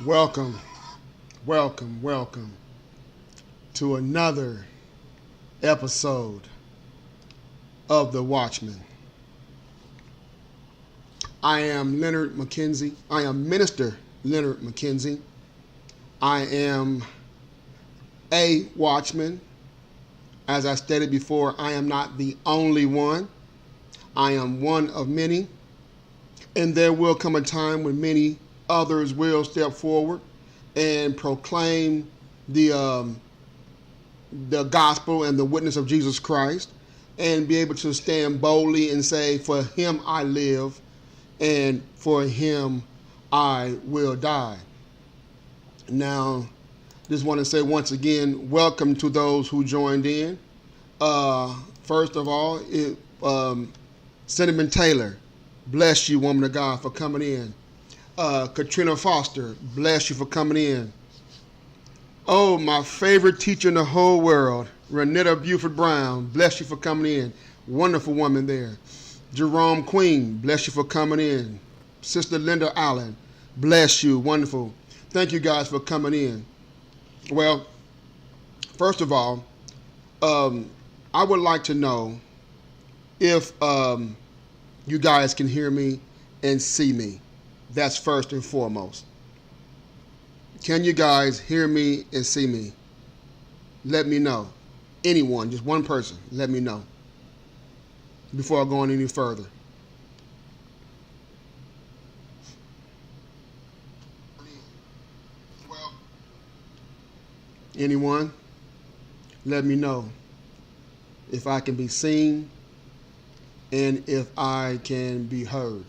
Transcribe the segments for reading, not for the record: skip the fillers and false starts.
Welcome, welcome, welcome to another episode of The Watchman. I am Leonard McKenzie. I am Minister Leonard McKenzie. I am a watchman. As I stated before, I am not the only one. I am one of many. And there will come a time when many others will step forward and proclaim the gospel and the witness of Jesus Christ and be able to stand boldly and say, for him I live and for him I will die. Now, just want to say once again, welcome to those who joined in. First of all, Cinnamon Taylor, bless you, woman of God, for coming in. Katrina Foster, bless you for coming in. Oh, my favorite teacher in the whole world, Renetta Buford Brown, bless you for coming in. Wonderful woman there. Jerome Queen, bless you for coming in. Sister Linda Allen, bless you, wonderful. Thank you guys for coming in. Well, first of all, I would like to know if you guys can hear me and see me. That's first and foremost. Can you guys hear me and see me? Let me know. Anyone, just one person, let me know before I go on any further. Anyone? Let me know if I can be seen and if I can be heard.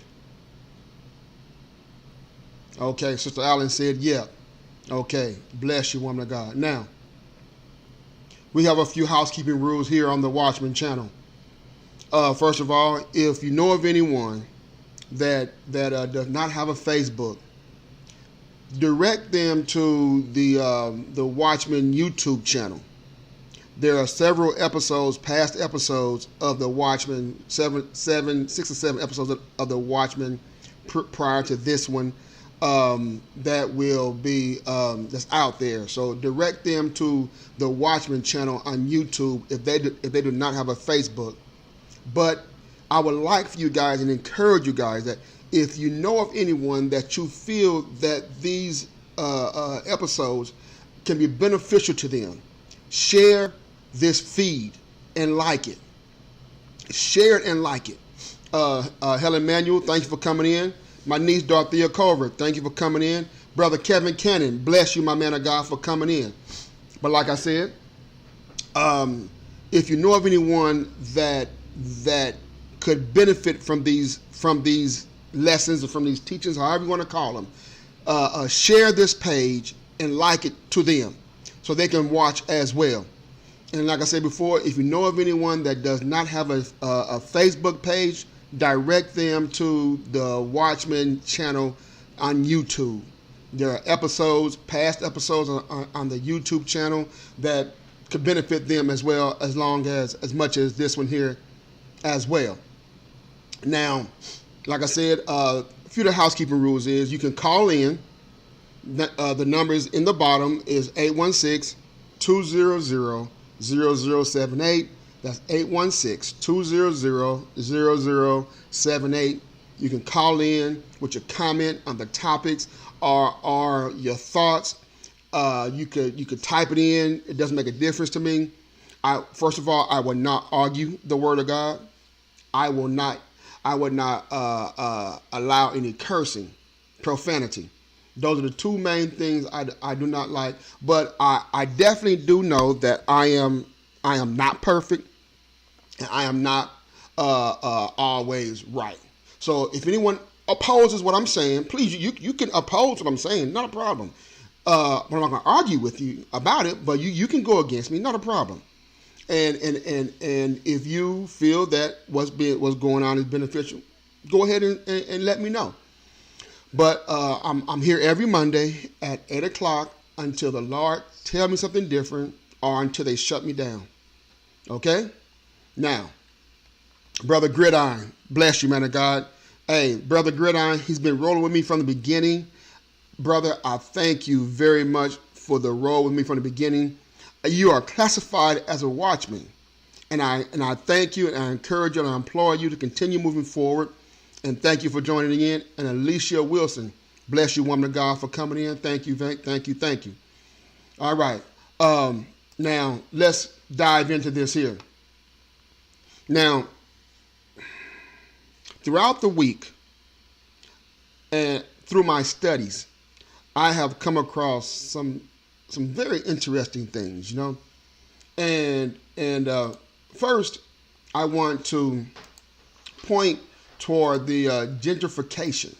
Okay, Sister Allen said, yeah. Okay, bless you, woman of God. Now, we have a few housekeeping rules here on the Watchman channel. First of all, if you know of anyone that does not have a Facebook, direct them to the Watchman YouTube channel. There are several episodes, past episodes of the Watchman, 6 or 7 episodes of the Watchman prior to this one. That will be that's out there. So direct them to the Watchman channel on YouTube if they do not have a Facebook. But I would like for you guys and encourage you guys that if you know of anyone that you feel that these episodes can be beneficial to them, share this feed and like it. Share it and like it. Helen Manuel, thank you for coming in. My niece, Dorothea Culver, thank you for coming in. Brother Kevin Cannon, bless you, my man of God, for coming in. But like I said, if you know of anyone that could benefit from these lessons or from these teachings, however you want to call them, share this page and like it to them so they can watch as well. And like I said before, if you know of anyone that does not have a Facebook page, direct them to the Watchman channel on YouTube. There are episodes, past episodes on the YouTube channel that could benefit them as well, as much as this one here as well. Now, like I said, a few of the housekeeping rules is you can call in. The numbers in the bottom is 816-200-0078. That's 816-200-0078. You can call in with your comment on the topics or your thoughts. You could type it in. It doesn't make a difference to me. First of all, I will not argue the Word of God. I will not I would not allow any cursing, profanity. Those are the two main things I do not like. But I definitely do know that I am not perfect, and I am not always right. So if anyone opposes what I'm saying, please, you can oppose what I'm saying, not a problem. But I'm not going to argue with you about it, but you can go against me, not a problem. And if you feel that what's going on is beneficial, go ahead and let me know. But I'm here every Monday at 8 o'clock until the Lord tell me something different or until they shut me down. Okay? Now, Brother Gridiron, bless you, man of God. Hey, Brother Gridiron, he's been rolling with me from the beginning. Brother, I thank you very much for the roll with me from the beginning. You are classified as a watchman. And I thank you, and I encourage you and I implore you to continue moving forward. And thank you for joining in. And Alicia Wilson, bless you, woman of God, for coming in. Thank you, thank you. All right. Now, let's dive into this here. Now, throughout the week and through my studies, I have come across some very interesting things, you know. And first, I want to point toward the gentrification.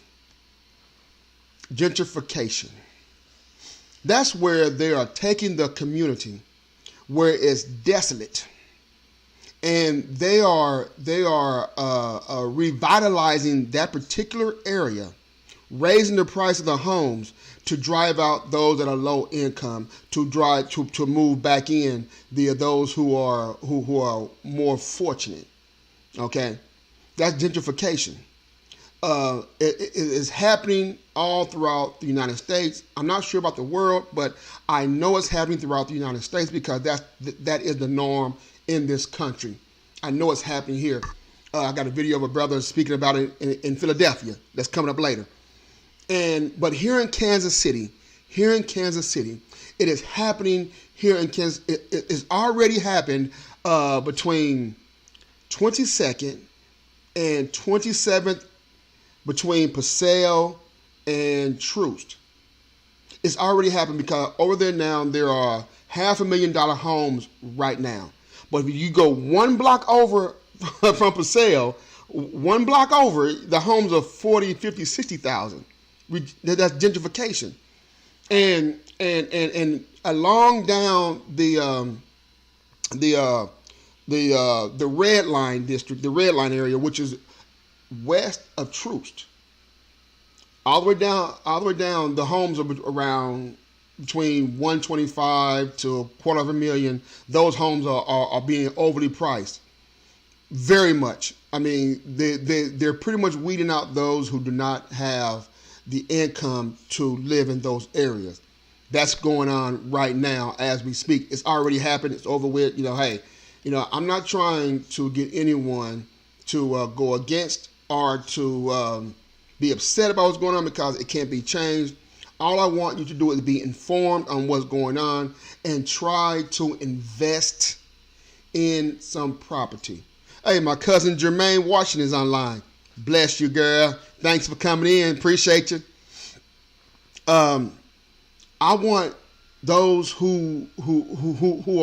Gentrification. That's where they are taking the community where it's desolate, and they are revitalizing that particular area, raising the price of the homes to drive out those that are low income, to move back in those who are more fortunate. Okay, that's gentrification. It is happening all throughout the United States. I'm not sure about the world, but I know it's happening throughout the United States because that is the norm in this country. I know it's happening here. I got a video of a brother speaking about it in Philadelphia that's coming up later. But here in Kansas City, it is happening here in Kansas. It's already happened between 22nd and 27th, between Paseo and Troost. It's already happened because over there now there are $500,000 homes right now. But if you go one block over from Paseo, one block over, the homes are 40, 50, 60,000. That's gentrification. And along down the red line district, the red line area, which is west of Troost, all the way down, the homes are around between 125 to $250,000. Those homes are being overly priced, very much. I mean, they're pretty much weeding out those who do not have the income to live in those areas. That's going on right now as we speak. It's already happened. It's over with. Hey, I'm not trying to get anyone to go against or to be upset about what's going on, because it can't be changed. All I want you to do is be informed on what's going on and try to invest in some property. Hey, my cousin Jermaine Washington is online. Bless you, girl. Thanks for coming in. Appreciate you. I want those who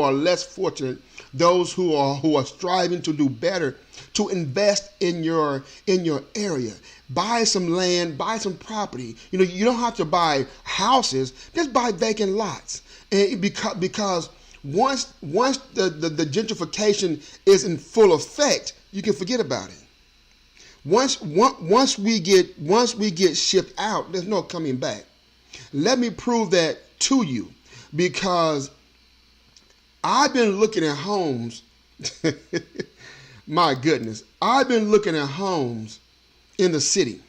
are less fortunate, those who are striving to do better, to invest in your area. Buy some land, buy some property. You don't have to buy houses. Just buy vacant lots. And because once the gentrification is in full effect, you can forget about it. Once we get shipped out, there's no coming back. Let me prove that to you, because I've been looking at homes. My goodness, I've been looking at homes in the city,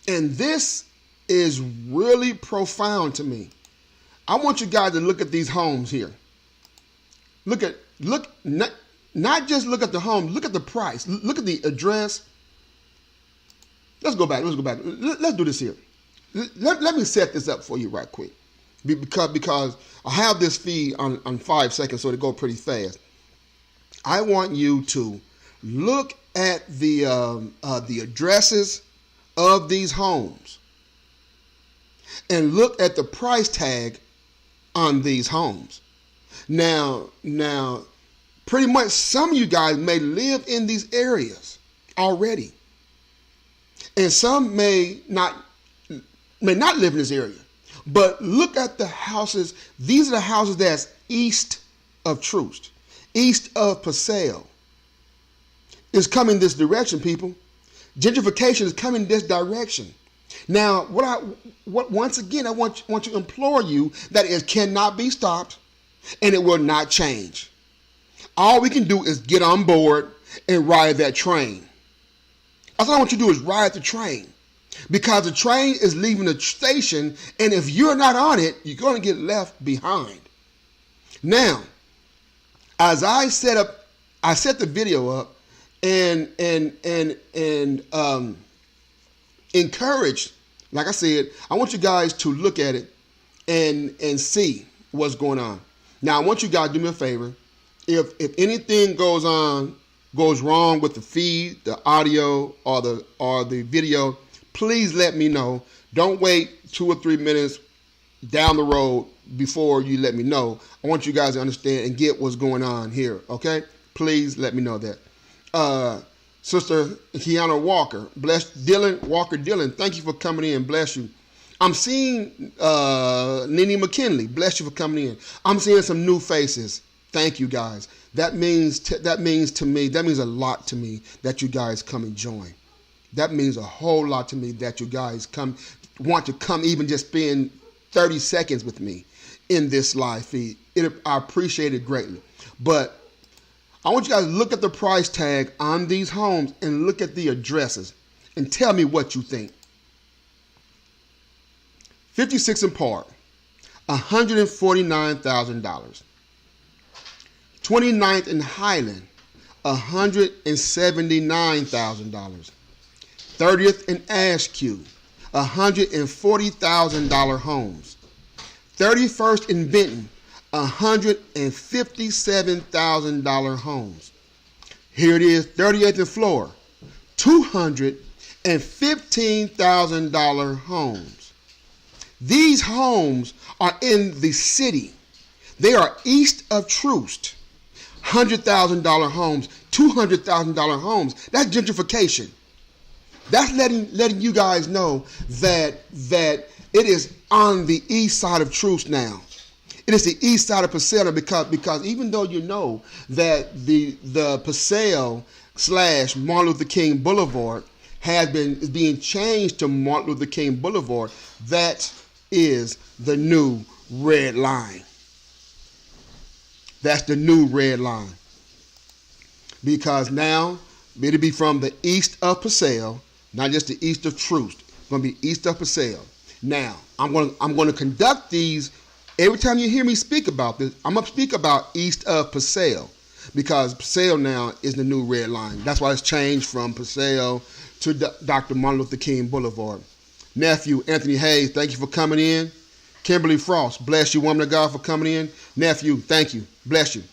and this is really profound to me. I want you guys to look at these homes here. Not just look at the home, look at the price, look at the address. Let's go back. Let's do this here. Let me set this up for you right quick, because I have this feed on 5 seconds, so it'll go pretty fast. I want you to look at the addresses of these homes and look at the price tag on these homes. Now, pretty much some of you guys may live in these areas already, and some may not live in this area. But look at the houses. These are the houses that's east of Troost, east of Paseo. It's coming this direction, people. Gentrification is coming this direction. Now, once again, I want to implore you that it cannot be stopped, and it will not change. All we can do is get on board and ride that train. That's all I want you to do is ride the train, because the train is leaving the station, and if you're not on it, you're going to get left behind. Now, as I set the video up and encouraged, like I said, I want you guys to look at it and see what's going on. Now, I want you guys to do me a favor. If anything goes wrong with the feed, the audio, or the video, please let me know. Don't wait 2 or 3 minutes down the road before you let me know. I want you guys to understand and get what's going on here, okay? Please let me know that. Sister Kiana Walker, bless Dylan, thank you for coming in, bless you. I'm seeing Nene McKinley, bless you for coming in. I'm seeing some new faces. Thank you guys. That means a lot to me that you guys come and join. That means a whole lot to me that you guys want to come, even just spend 30 seconds with me in this live feed. I appreciate it greatly. But I want you guys to look at the price tag on these homes and look at the addresses and tell me what you think. 56 and Park, $149,000. 29th and Highland, $179,000. 30th and Askew, $140,000 homes. 31st in Benton, $157,000 homes. Here it is, 38th and Flora, $215,000 homes. These homes are in the city. They are east of Troost. $100,000 homes, $200,000 homes. That's gentrification. That's letting you guys know that it is on the east side of Troost now. It is the east side of Paseo because even though you know that the Paseo / Martin Luther King Boulevard is being changed to Martin Luther King Boulevard, that is the new red line. That's the new red line. Because now it'll be from the east of Paseo, not just the east of Troost. It's going to be east of Paseo. Now, I'm going to conduct these. Every time you hear me speak about this, I'm going to speak about east of Paseo, because Paseo now is the new red line. That's why it's changed from Paseo to Dr. Martin Luther King Boulevard. Nephew Anthony Hayes, thank you for coming in. Kimberly Frost, bless you, woman of God, for coming in. Nephew, thank you, bless you.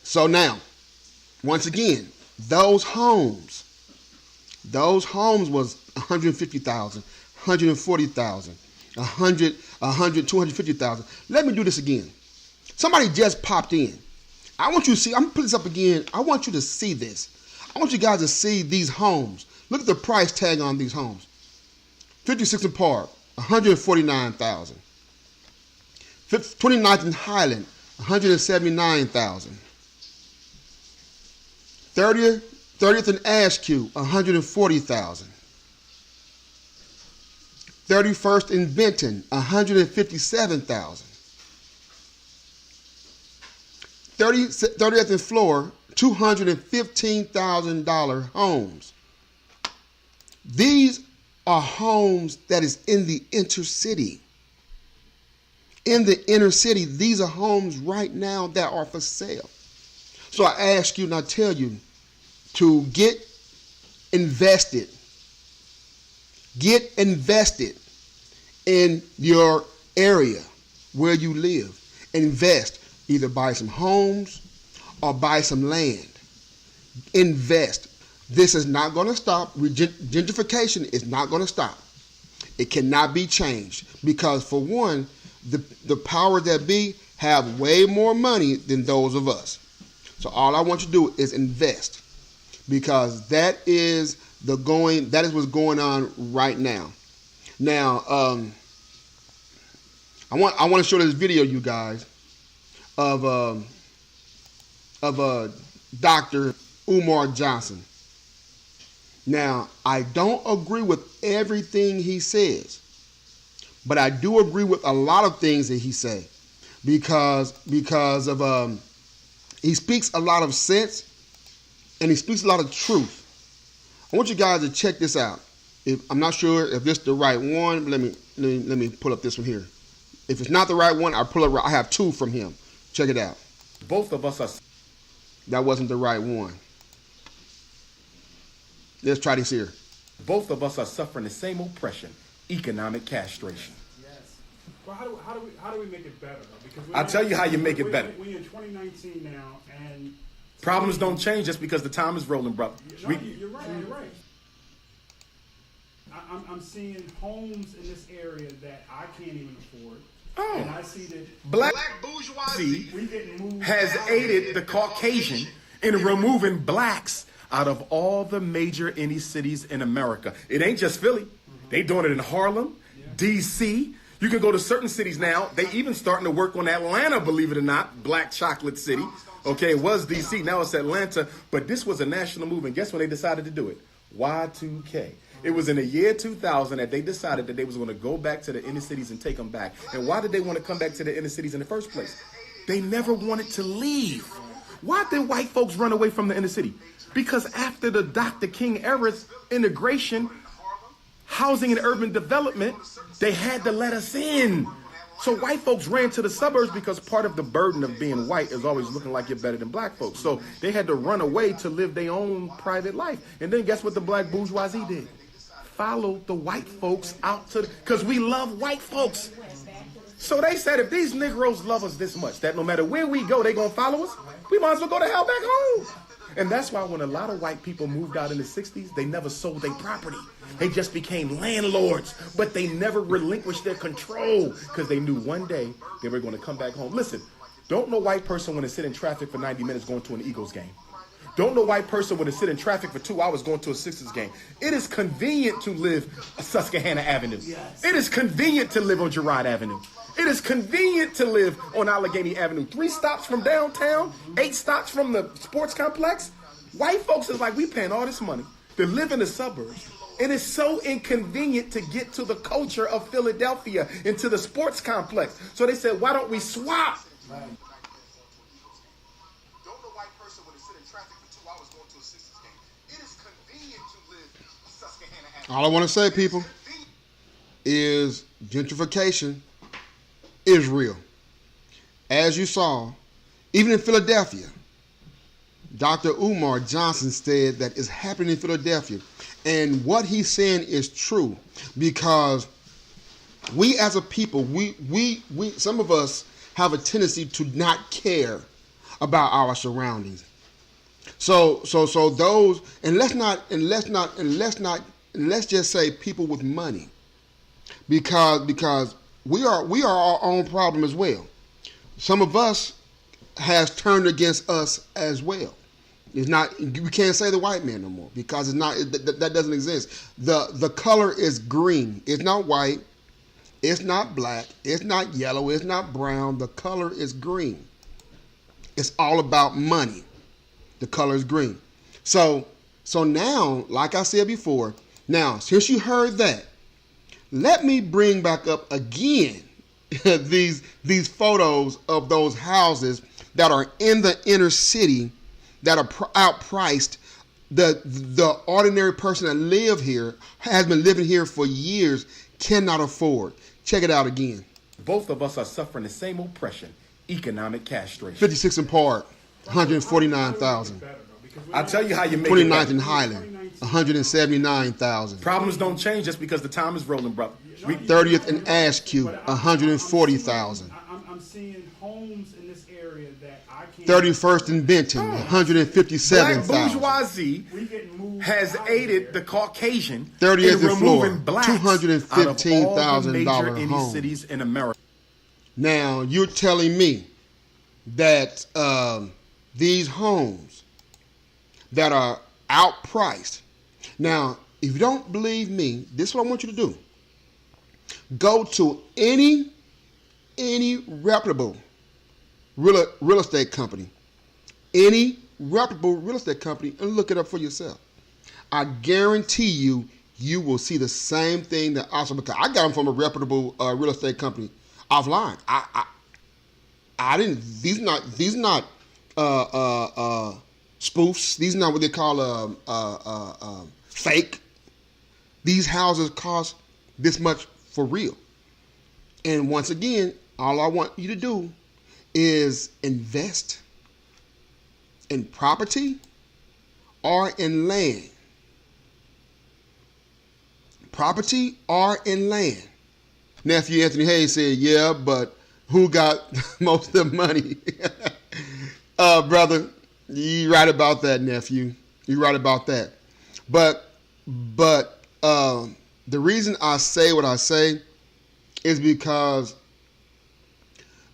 So now, once again, those homes was $150,000, $140,000, $100,000, $250,000. Let me do this again. Somebody just popped in. I want you to see, I'm going to put this up again. I want you to see this. I want you guys to see these homes. Look at the price tag on these homes. 56 and Park, $149,000. 29th and Highland, $179,000. 30th and Askew, $140,000. 31st in Benton, $157,000. 30th in Flora, $215,000 homes. These are homes that is in the intercity. In the inner city, these are homes right now that are for sale. So I ask you and I tell you to get invested. Get invested in your area where you live. Invest. Either buy some homes or buy some land. Invest. This is not going to stop. Gentrification is not going to stop. It cannot be changed because, for one, the power that be have way more money than those of us. So all I want you to do is invest, because that is what's going on right now. Now, I want to show this video, you guys, of Dr. Umar Johnson. Now, I don't agree with everything he says, but I do agree with a lot of things that he says because of he speaks a lot of sense and he speaks a lot of truth. I want you guys to check this out. I'm not sure if this is the right one, but let me pull up this one here. If it's not the right one, I have two from him. Check it out. Both of us are. That wasn't the right one. Let's try this here. Both of us are suffering the same oppression, economic castration. Yes. Well, how do we make it better, though? Because I'll tell you how you make it better. We're in 2019 now, and problems don't change just because the time is rolling, bro. You're right. You're right. I'm seeing homes in this area that I can't even afford. Oh. And I see that Black bourgeoisie has aided the Caucasian in removing blacks out of all the major inner cities in America. It ain't just Philly. They doing it in Harlem, D.C. You can go to certain cities now. They even starting to work on Atlanta, believe it or not, Black Chocolate City. Okay, it was D.C., now it's Atlanta. But this was a national movement. Guess when they decided to do it? Y2K. It was in the year 2000 that they decided that they was going to go back to the inner cities and take them back. And why did they want to come back to the inner cities in the first place? They never wanted to leave. Why did white folks run away from the inner city? Because after the Dr. King era's integration, housing and urban development, they had to let us in. So white folks ran to the suburbs because part of the burden of being white is always looking like you're better than black folks. So they had to run away to live their own private life. And then guess what the black bourgeoisie did? Followed the white folks out to because we love white folks. So they said if these Negroes love us this much, that no matter where we go, they gonna follow us, we might as well go to hell back home. And that's why when a lot of white people moved out in the 60s, they never sold their property. They just became landlords, but they never relinquished their control because they knew one day they were going to come back home. Listen, don't no white person want to sit in traffic for 90 minutes going to an Eagles game. Don't no white person want to sit in traffic for 2 hours going to a Sixers game. It is convenient to live on Susquehanna Avenue. Yes. It is convenient to live on Girard Avenue. It is convenient to live on Allegheny Avenue. 3 stops from downtown, 8 stops from the sports complex. White folks is like, we paying all this money to live in the suburbs. It is so inconvenient to get to the culture of Philadelphia and to the sports complex. So they said, why don't we swap? Right. Don't the white person want to sit in traffic for 2 hours going to a Sixers game. It is convenient to live on Susquehanna Avenue. All I want to say, people, is gentrification is real. As you saw, even in Philadelphia, Dr. Umar Johnson said that it's happening in Philadelphia. And what he's saying is true, because we as a people, we some of us have a tendency to not care about our surroundings. So those, and let's just say people with money, because we are our own problem as well. Some of us has turned against us as well. It's not, we can't say the white man no more because it's not, that doesn't exist. The color is green. It's not white. It's not black. It's not yellow. It's not brown. The color is green. It's all about money. The color is green. So now, like I said before, now since you heard that, let me bring back up again these photos of those houses that are in the inner city that are outpriced. The ordinary person that live here, has been living here for years, cannot afford. Check it out again. Both of us are suffering the same oppression, economic castration. 56 in Park, 149,000. I'll tell you how you make 29th in Highland, 179,000. Problems don't change just because the time is rolling, brother. 30th in Askew, 140,000. I'm seeing homes in this area that I can't 31st and Benton, Black 157,000. bourgeoisie has aided the Caucasian 30th in and Florida, removing blacks out of all the $215,000 major inner home. cities in America. Now, you're telling me that these homes that are outpriced. Now, if you don't believe me, this is what I want you to do. Go to any reputable real estate company, and look it up for yourself. I guarantee you will see the same thing that because I got them from a reputable real estate company offline. I didn't. These not spoofs. These are not what they call fake. These houses cost this much for real. And once again, all I want you to do is invest in property or in land. Property or in land. Nephew Anthony Hayes said, yeah, but who got most of the money? Brother, you right about that, nephew. You right about that. But the reason I say what I say is because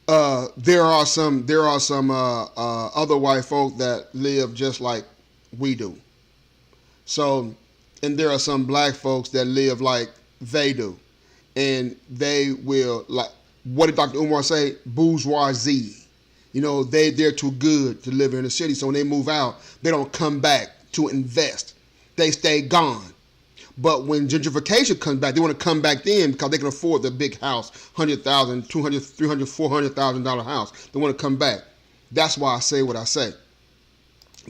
there are some other white folk that live just like we do. So, and there are some black folks that live like they do, and they will, like, what did Dr. Umar say? Bourgeoisie. You know, they're too good to live in the city. So when they move out, they don't come back to invest. They stay gone. But when gentrification comes back, they want to come back then because they can afford the big house, $100,000, $200,000, $300,000, $400,000 house. They want to come back. That's why I say what I say.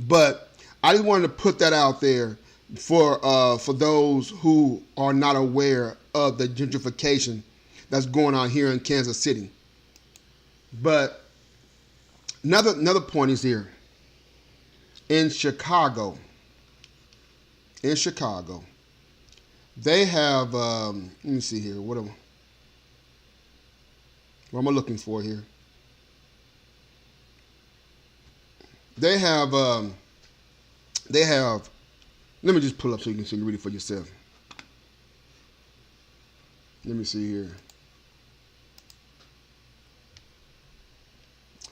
But I just wanted to put that out there for those who are not aware of the gentrification that's going on here in Kansas City. But another point is here. In Chicago, they have, let me see here, what am I looking for here? They have, let me just pull up so you can read it for yourself. Let me see here.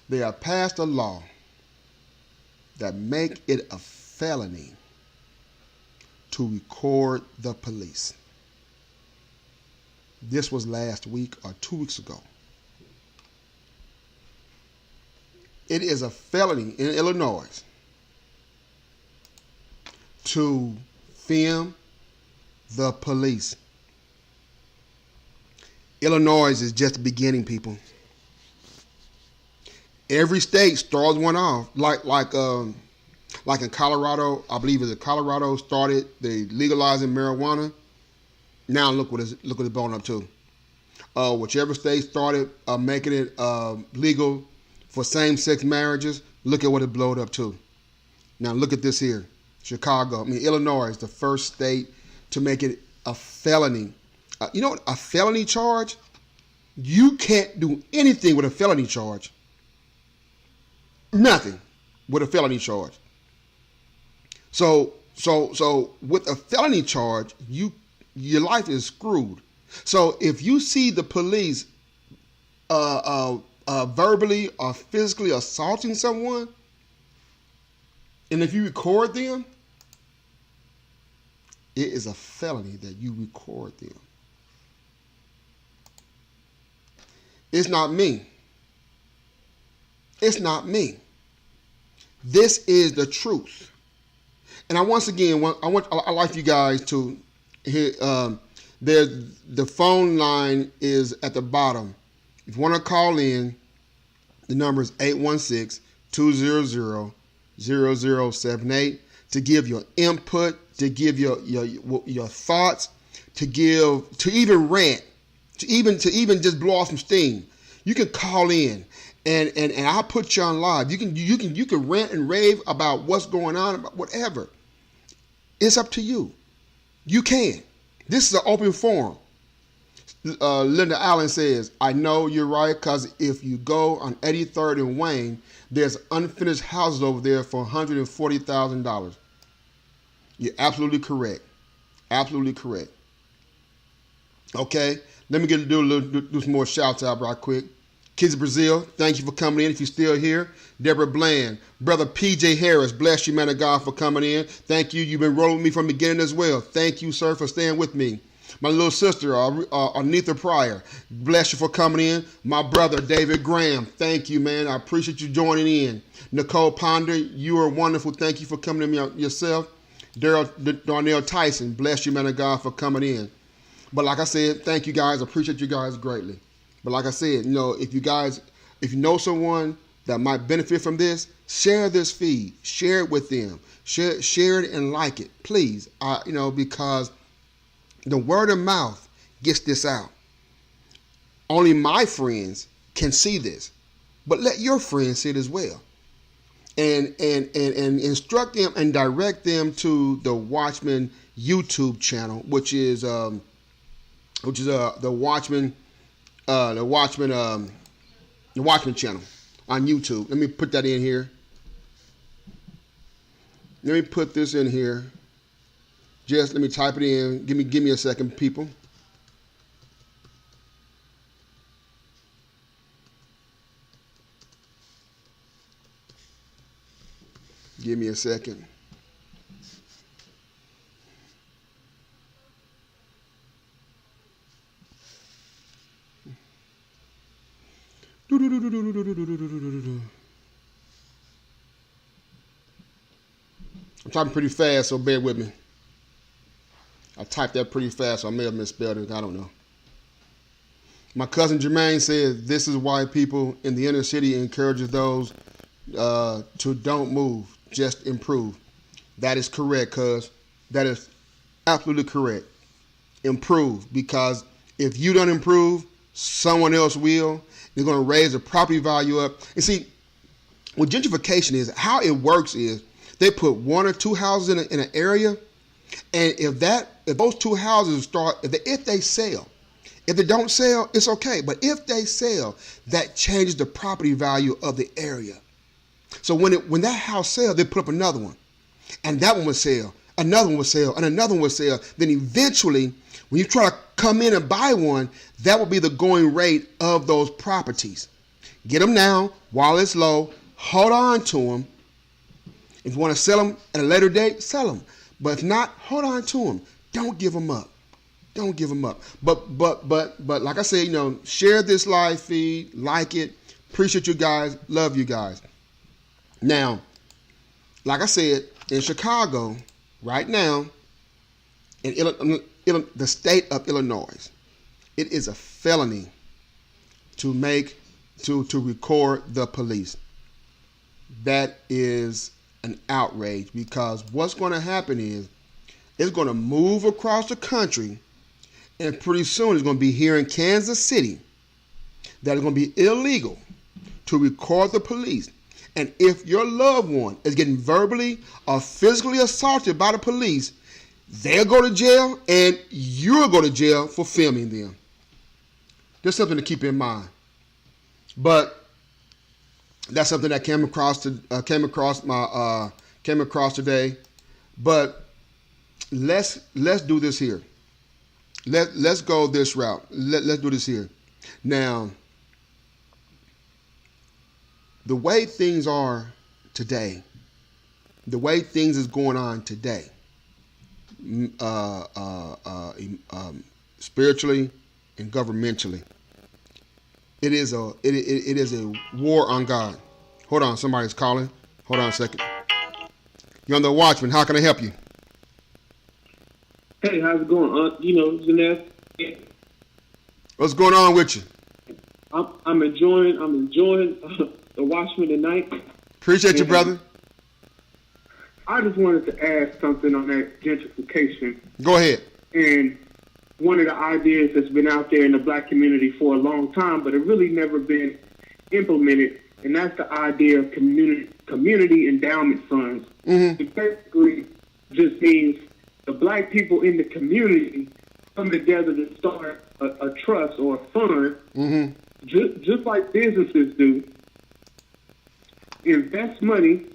They have passed a law that make it a felony to record the police. This was last week or 2 weeks ago. It is a felony in Illinois to film the police. Illinois is just the beginning, people. Every state starts one off, like in Colorado. I believe it's Colorado started they legalizing marijuana. Now look what it's blowing up to. Whichever state started making it legal for same-sex marriages, look at what it blowed up to. Now look at this here, Illinois is the first state to make it a felony. You know what? A felony charge? You can't do anything with a felony charge. Nothing with a felony charge. So with a felony charge, your life is screwed. So if you see the police verbally or physically assaulting someone, and if you record them, it is a felony that you record them. It's not me. It's not me. This is the truth. And I once again I like you guys to hear. The phone line is at the bottom. If you want to call in, the number is 816-200-0078 to give your input, to give your thoughts, to even rant, to even just blow off some steam. You can call in. And I'll put you on live. You can rant and rave about what's going on, about whatever. It's up to you. You can. This is an open forum. Linda Allen says, I know you're right, because if you go on 83rd and Wayne, there's unfinished houses over there for $140,000. You're absolutely correct. Absolutely correct. Okay, let me do some more shouts out right quick. Kids of Brazil, thank you for coming in. If you're still here, Deborah Bland, Brother PJ Harris, bless you, man of God, for coming in. Thank you. You've been rolling with me from the beginning as well. Thank you, sir, for staying with me. My little sister, Anitha Pryor, bless you for coming in. My brother, David Graham, thank you, man. I appreciate you joining in. Nicole Ponder, you are wonderful. Thank you for coming in yourself. Darnell Tyson, bless you, man of God, for coming in. But like I said, thank you guys. I appreciate you guys greatly. But like I said, if you know someone that might benefit from this, share this feed. Share it with them. Share it and like it, please. Because the word of mouth gets this out. Only my friends can see this, but let your friends see it as well. And instruct them and direct them to the Watchman YouTube channel, which is the Watchman channel on YouTube. Let me put that in here. Let me put this in here. Just let me type it in. Give me a second, people. Give me a second. I'm typing pretty fast, so bear with me. I typed that pretty fast, so I may have misspelled it. I don't know. My cousin Jermaine said, this is why people in the inner city encourages those to don't move, just improve. That is correct, cuz. That is absolutely correct. Improve, because if you don't improve, someone else will. They're going to raise the property value up. And see, what gentrification is, how it works is they put one or two houses in an area, and if those two houses start, if they sell, if they don't sell, it's okay. But if they sell, that changes the property value of the area. So when that house sells, they put up another one, and that one will sell, another one will sell, and another one will sell. Then eventually, when you try to come in and buy one, that will be the going rate of those properties. Get them now while it's low. Hold on to them. If you want to sell them at a later date, sell them. But if not, hold on to them. Don't give them up. Don't give them up. But like I said, share this live feed, like it. Appreciate you guys. Love you guys. Now, like I said, in Chicago, right now, in the state of Illinois, it is a felony to record the police. That is an outrage, because what's going to happen is it's going to move across the country, and pretty soon it's going to be here in Kansas City that it's going to be illegal to record the police. And if your loved one is getting verbally or physically assaulted by the police, they'll go to jail, and you'll go to jail for filming them. There's something to keep in mind. But that's something that came across today. But let's do this here. Let's go this route. Let's do this here. Now, the way things are today, the way things is going on today, spiritually and governmentally, it is a war on God. Hold on, somebody's calling. Hold on a second. You're on the Watchman. How can I help you? Hey, how's it going? Janelle. What's going on with you? I'm enjoying the Watchman tonight. Appreciate you, brother. I just wanted to add something on that gentrification. Go ahead. And one of the ideas that's been out there in the black community for a long time, but it really never been implemented, and that's the idea of community endowment funds. Mm-hmm. It basically just means the black people in the community come together to start a trust or a fund, Mm-hmm. just like businesses do, invest money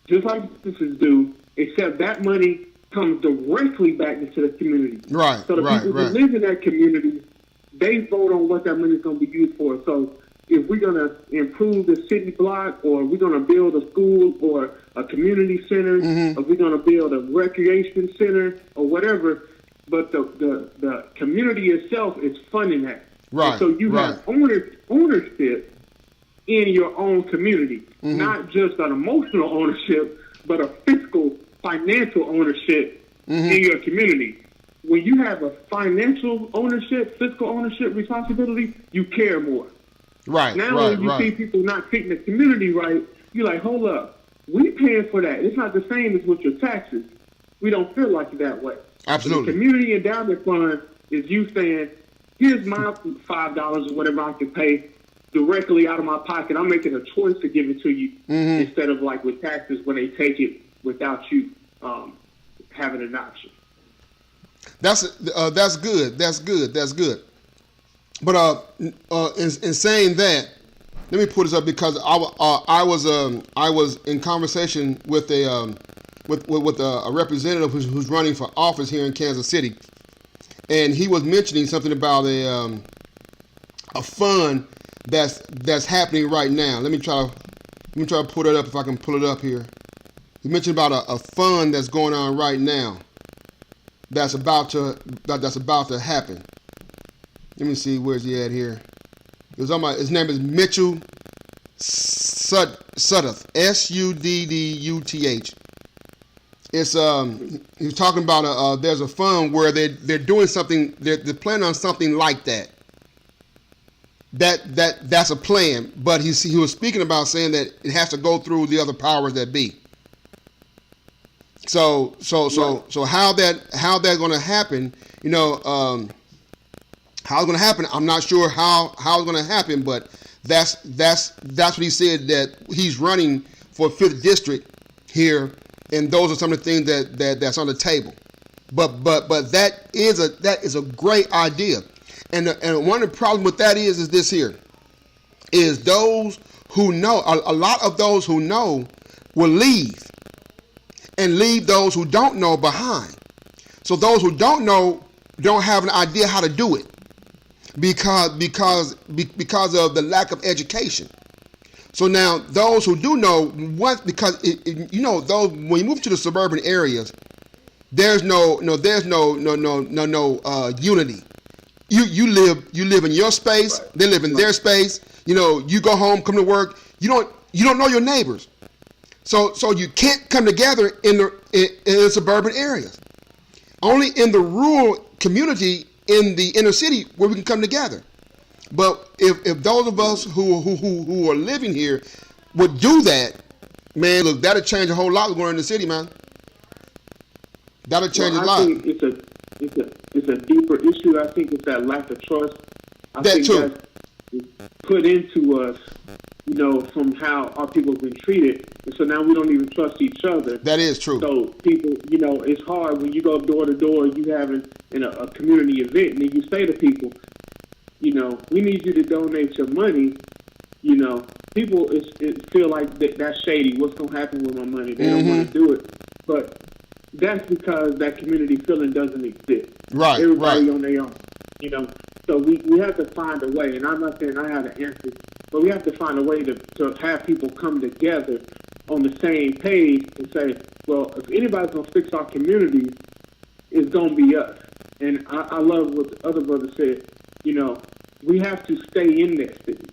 just like businesses do, except that money comes directly back into the community. Right, So the right, people right. who live in that community, they vote on what that money is going to be used for. So if we're going to improve the city block, or we're going to build a school or a community center, Mm-hmm. or we're going to build a recreation center or whatever, but the community itself is funding that. Right, And so you right. have ownership in your own community, Mm-hmm. not just an emotional ownership, but a fiscal, financial ownership Mm-hmm. in your community. When you have a financial ownership, fiscal ownership responsibility, you care more. Right, Now right, when you see right. people not treating the community right, you're like, hold up, we paying for that. It's not the same as with your taxes. We don't feel like it that way. Absolutely. The community endowment fund is you saying, here's my $5 or whatever I can pay directly out of my pocket. I'm making a choice to give it to you Mm-hmm. instead of like with taxes when they take it without you having an option. That's good. That's good. That's good. But in saying that, let me put this up because I was in conversation with a representative who's running for office here in Kansas City, and he was mentioning something about a fund that's happening right now. Let me try to pull it up if I can pull it up here. He mentioned about a fund that's going on right now. That's about to happen. Let me see, where's he at here? It was on my. His name is Mitchell Sudduth, Sudduth. It's he's talking about there's a fund where they're doing something. They're planning on something like that. That's a plan, but he was speaking about saying that it has to go through the other powers that be. So how that's going to happen? How it's going to happen? I'm not sure how it's going to happen, but that's what he said, that he's running for 5th district here, and those are some of the things that's on the table. But that is a great idea, and one of the problems with that is this here, is those who know, a lot of those who know will leave. And leave those who don't know behind. So those who don't know don't have an idea how to do it because of the lack of education. So now those who do know, because those, when you move to the suburban areas, there's no unity. You live in your space. Right. They live in their space. You go home, come to work. You don't know your neighbors. So you can't come together in the suburban areas. Only in the rural community, in the inner city, where we can come together. But if those of us who are living here would do that, man, look, that'll change a whole lot going in the city, man. That'll change a lot. I think it's a deeper issue. I think it's that lack of trust. I think too. That's put into us, from how our people have been treated. And so now we don't even trust each other. That is true. So people, it's hard when you go door to door, you having a community event, and then you say to people, we need you to donate your money. People feel like that's shady. What's going to happen with my money? They don't want to do it. But that's because that community feeling doesn't exist. Right. Everybody on their own. So we have to find a way, and I'm not saying I have an answer, but we have to find a way to have people come together on the same page and say, well, if anybody's going to fix our communities, it's going to be us. And I love what the other brother said. We have to stay in that city.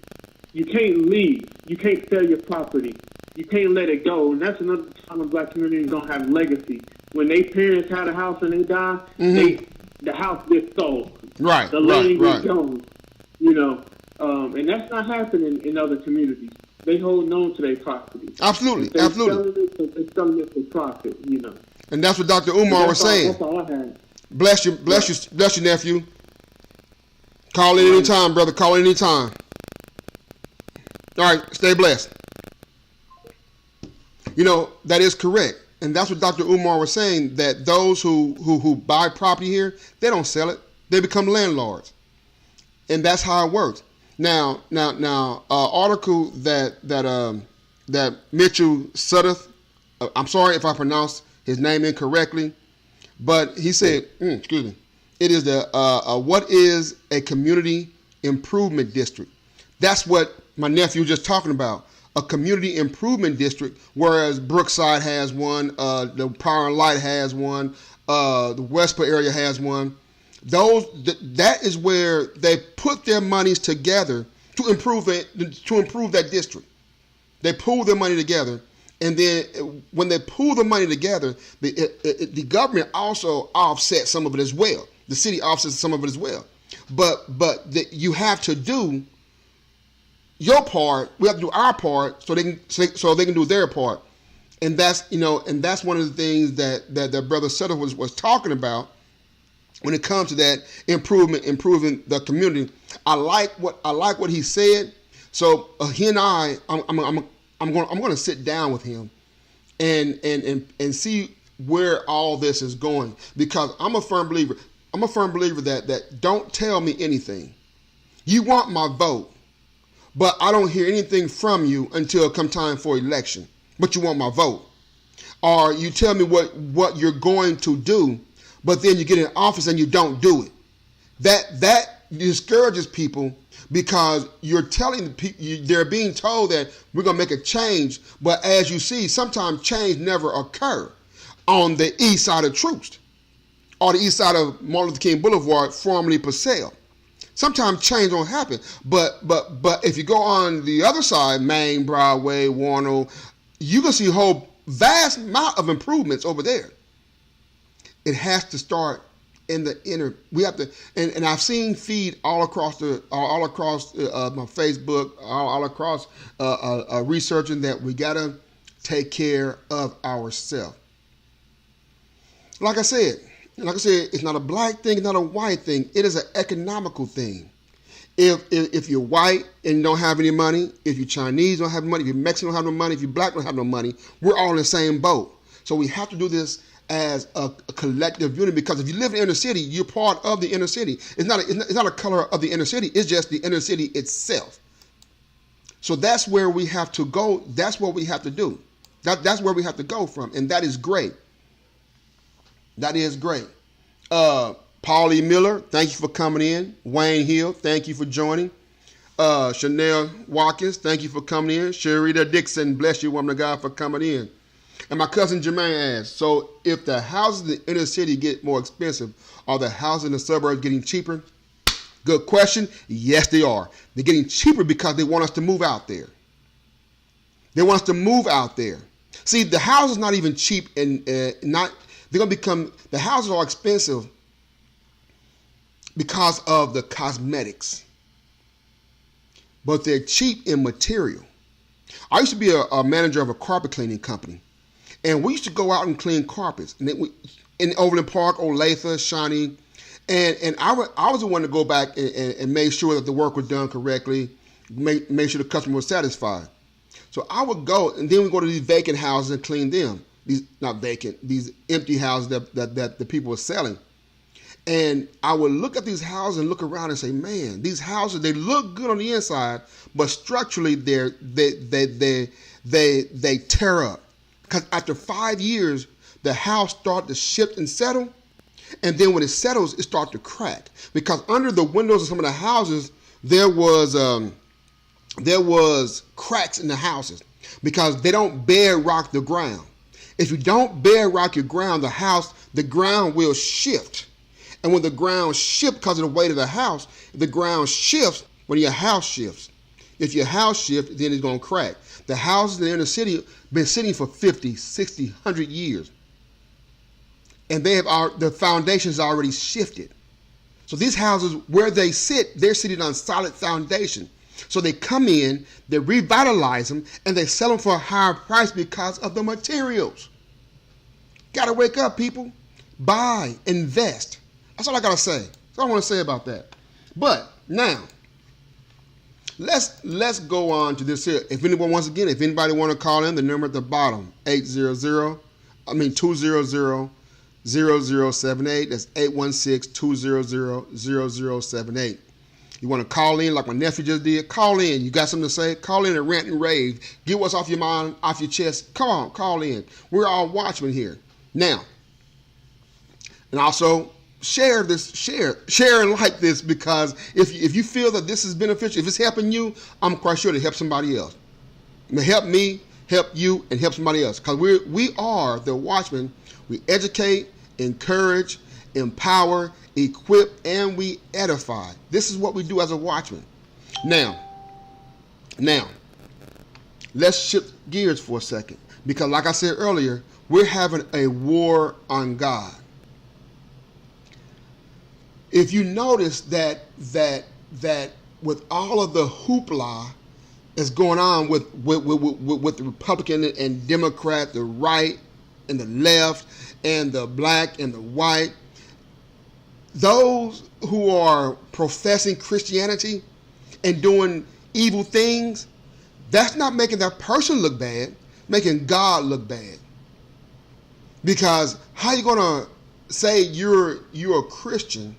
You can't leave. You can't sell your property. You can't let it go. And that's another time the black community is going to have legacy. When their parents had a house and they die, the house gets sold. Right. The land gets gone. And that's not happening in other communities. They hold on to their property. Absolutely. They're selling it for profit, And that's what Dr. Umar was saying. That's all I had. Bless you, nephew. Call in anytime, brother. Call in anytime. All right, stay blessed. That is correct. And that's what Dr. Umar was saying, that those who buy property here, they don't sell it. They become landlords, and that's how it works. Now, article that Mitchell Sudduth, I'm sorry if I pronounced his name incorrectly, but he said, excuse me, it is what is a community improvement district? That's what my nephew was just talking about, a community improvement district, whereas Brookside has one, the Power and Light has one, the Westport area has one. That is where they put their monies together to improve that district. They pool their money together, and then when they pool the money together, the government also offsets some of it as well. The city offsets some of it as well. But you have to do your part. We have to do our part so they can do their part. And that's one of the things that Brother Sutter was talking about when it comes to that improving the community. I like what he said. So he and I'm going to sit down with him and see where all this is going, because I'm a firm believer that don't tell me anything. You want my vote, but I don't hear anything from you until come time for election. But you want my vote, or you tell me what you're going to do, but then you get in office and you don't do it. That discourages people, because you're telling the people, they're being told that we're going to make a change, but as you see, sometimes change never occur on the east side of Troost or the east side of Martin Luther King Boulevard, formerly Purcell. Sometimes change don't happen, but if you go on the other side, Main, Broadway, Warner, you can see a whole vast amount of improvements over there. It has to start in the inner. We have to, and I've seen feed all across my Facebook, all across researching that we gotta take care of ourselves. Like I said, it's not a black thing, it's not a white thing. It is an economical thing. If you're white and don't have any money, if you're Chinese don't have money, if you're Mexican don't have no money, if you're black don't have no money, we're all in the same boat. So we have to do this as a collective unit, because if you live in the inner city, you're part of the inner city. It's not a color of the inner city. It's just the inner city itself. So that's where we have to go. That's what we have to do. That's where we have to go from, and that is great. That is great. Paul E. Miller, thank you for coming in. Wayne Hill, thank you for joining. Chanel Watkins, thank you for coming in. Sharita Dixon, bless you, woman of God, for coming in. And my cousin Jermaine asked, so if the houses in the inner city get more expensive, are the houses in the suburbs getting cheaper? Good question. Yes, they are. They're getting cheaper because they want us to move out there. They want us to move out there. See, the houses not even cheap, and they're going to become, the houses are expensive because of the cosmetics, but they're cheap in material. I used to be a manager of a carpet cleaning company, and we used to go out and clean carpets in Overland Park, Olathe, Shawnee, and I was the one to go back and make sure that the work was done correctly, make sure the customer was satisfied. So I would go, and then we go to these vacant houses and clean them. These not vacant, these empty houses that the people were selling. And I would look at these houses and look around and say, man, these houses, they look good on the inside, but structurally they tear up. Because after 5 years, the house started to shift and settle. And then when it settles, it starts to crack. Because under the windows of some of the houses, there was cracks in the houses because they don't bedrock the ground. If you don't bedrock your ground, the ground will shift. And when the ground shifts because of the weight of the house, the ground shifts when your house shifts. If your house shifts, then it's going to crack. The houses in the inner city have been sitting for 50, 60, 100 years. And the foundations already shifted. So these houses, where they sit, they're sitting on solid foundation. So they come in, they revitalize them, and they sell them for a higher price because of the materials. Gotta wake up, people. Buy, invest. That's all I gotta say. That's all I want to say about that. But now, let's go on to this here. If anyone, once again, if anybody want to call in, the number at the bottom, 200-009-29. 0078. That's 816-200-0078. You want to call in like my nephew just did? Call in. You got something to say? Call in and rant and rave. Get what's off your mind, off your chest. Come on, call in. We're all watchmen here. Now, and also share this, share and like this, because if you feel that this is beneficial, if it's helping you, I'm quite sure to help somebody else. It may help me, help you, and help somebody else. Because we are the watchmen. We educate, encourage, empower, equip, and we edify. This is what we do as a watchman. Now, let's shift gears for a second, because like I said earlier, we're having a war on God. If you notice that with all of the hoopla that's going on with the Republican and Democrat, the right and the left, and the black and the white, those who are professing Christianity and doing evil things, that's not making that person look bad, making God look bad. Because how you gonna say you're a Christian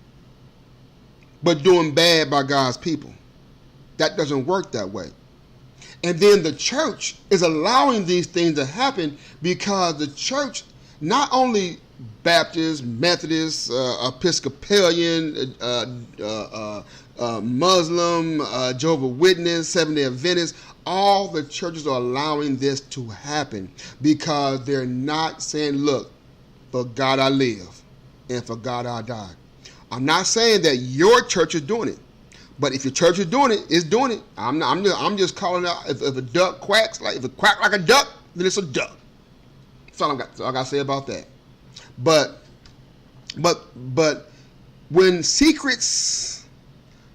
but doing bad by God's people? That doesn't work that way. And then the church is allowing these things to happen because the church, not only Baptist, Methodist, Episcopalian, Muslim, Jehovah's Witness, Seventh-day Adventist, all the churches are allowing this to happen because they're not saying, look, for God I live and for God I die. I'm not saying that your church is doing it, but if your church is doing it, it's doing it. I'm just calling out. If a duck quacks, like if it quacks like a duck, then it's a duck. That's all I got to say about that. But when secrets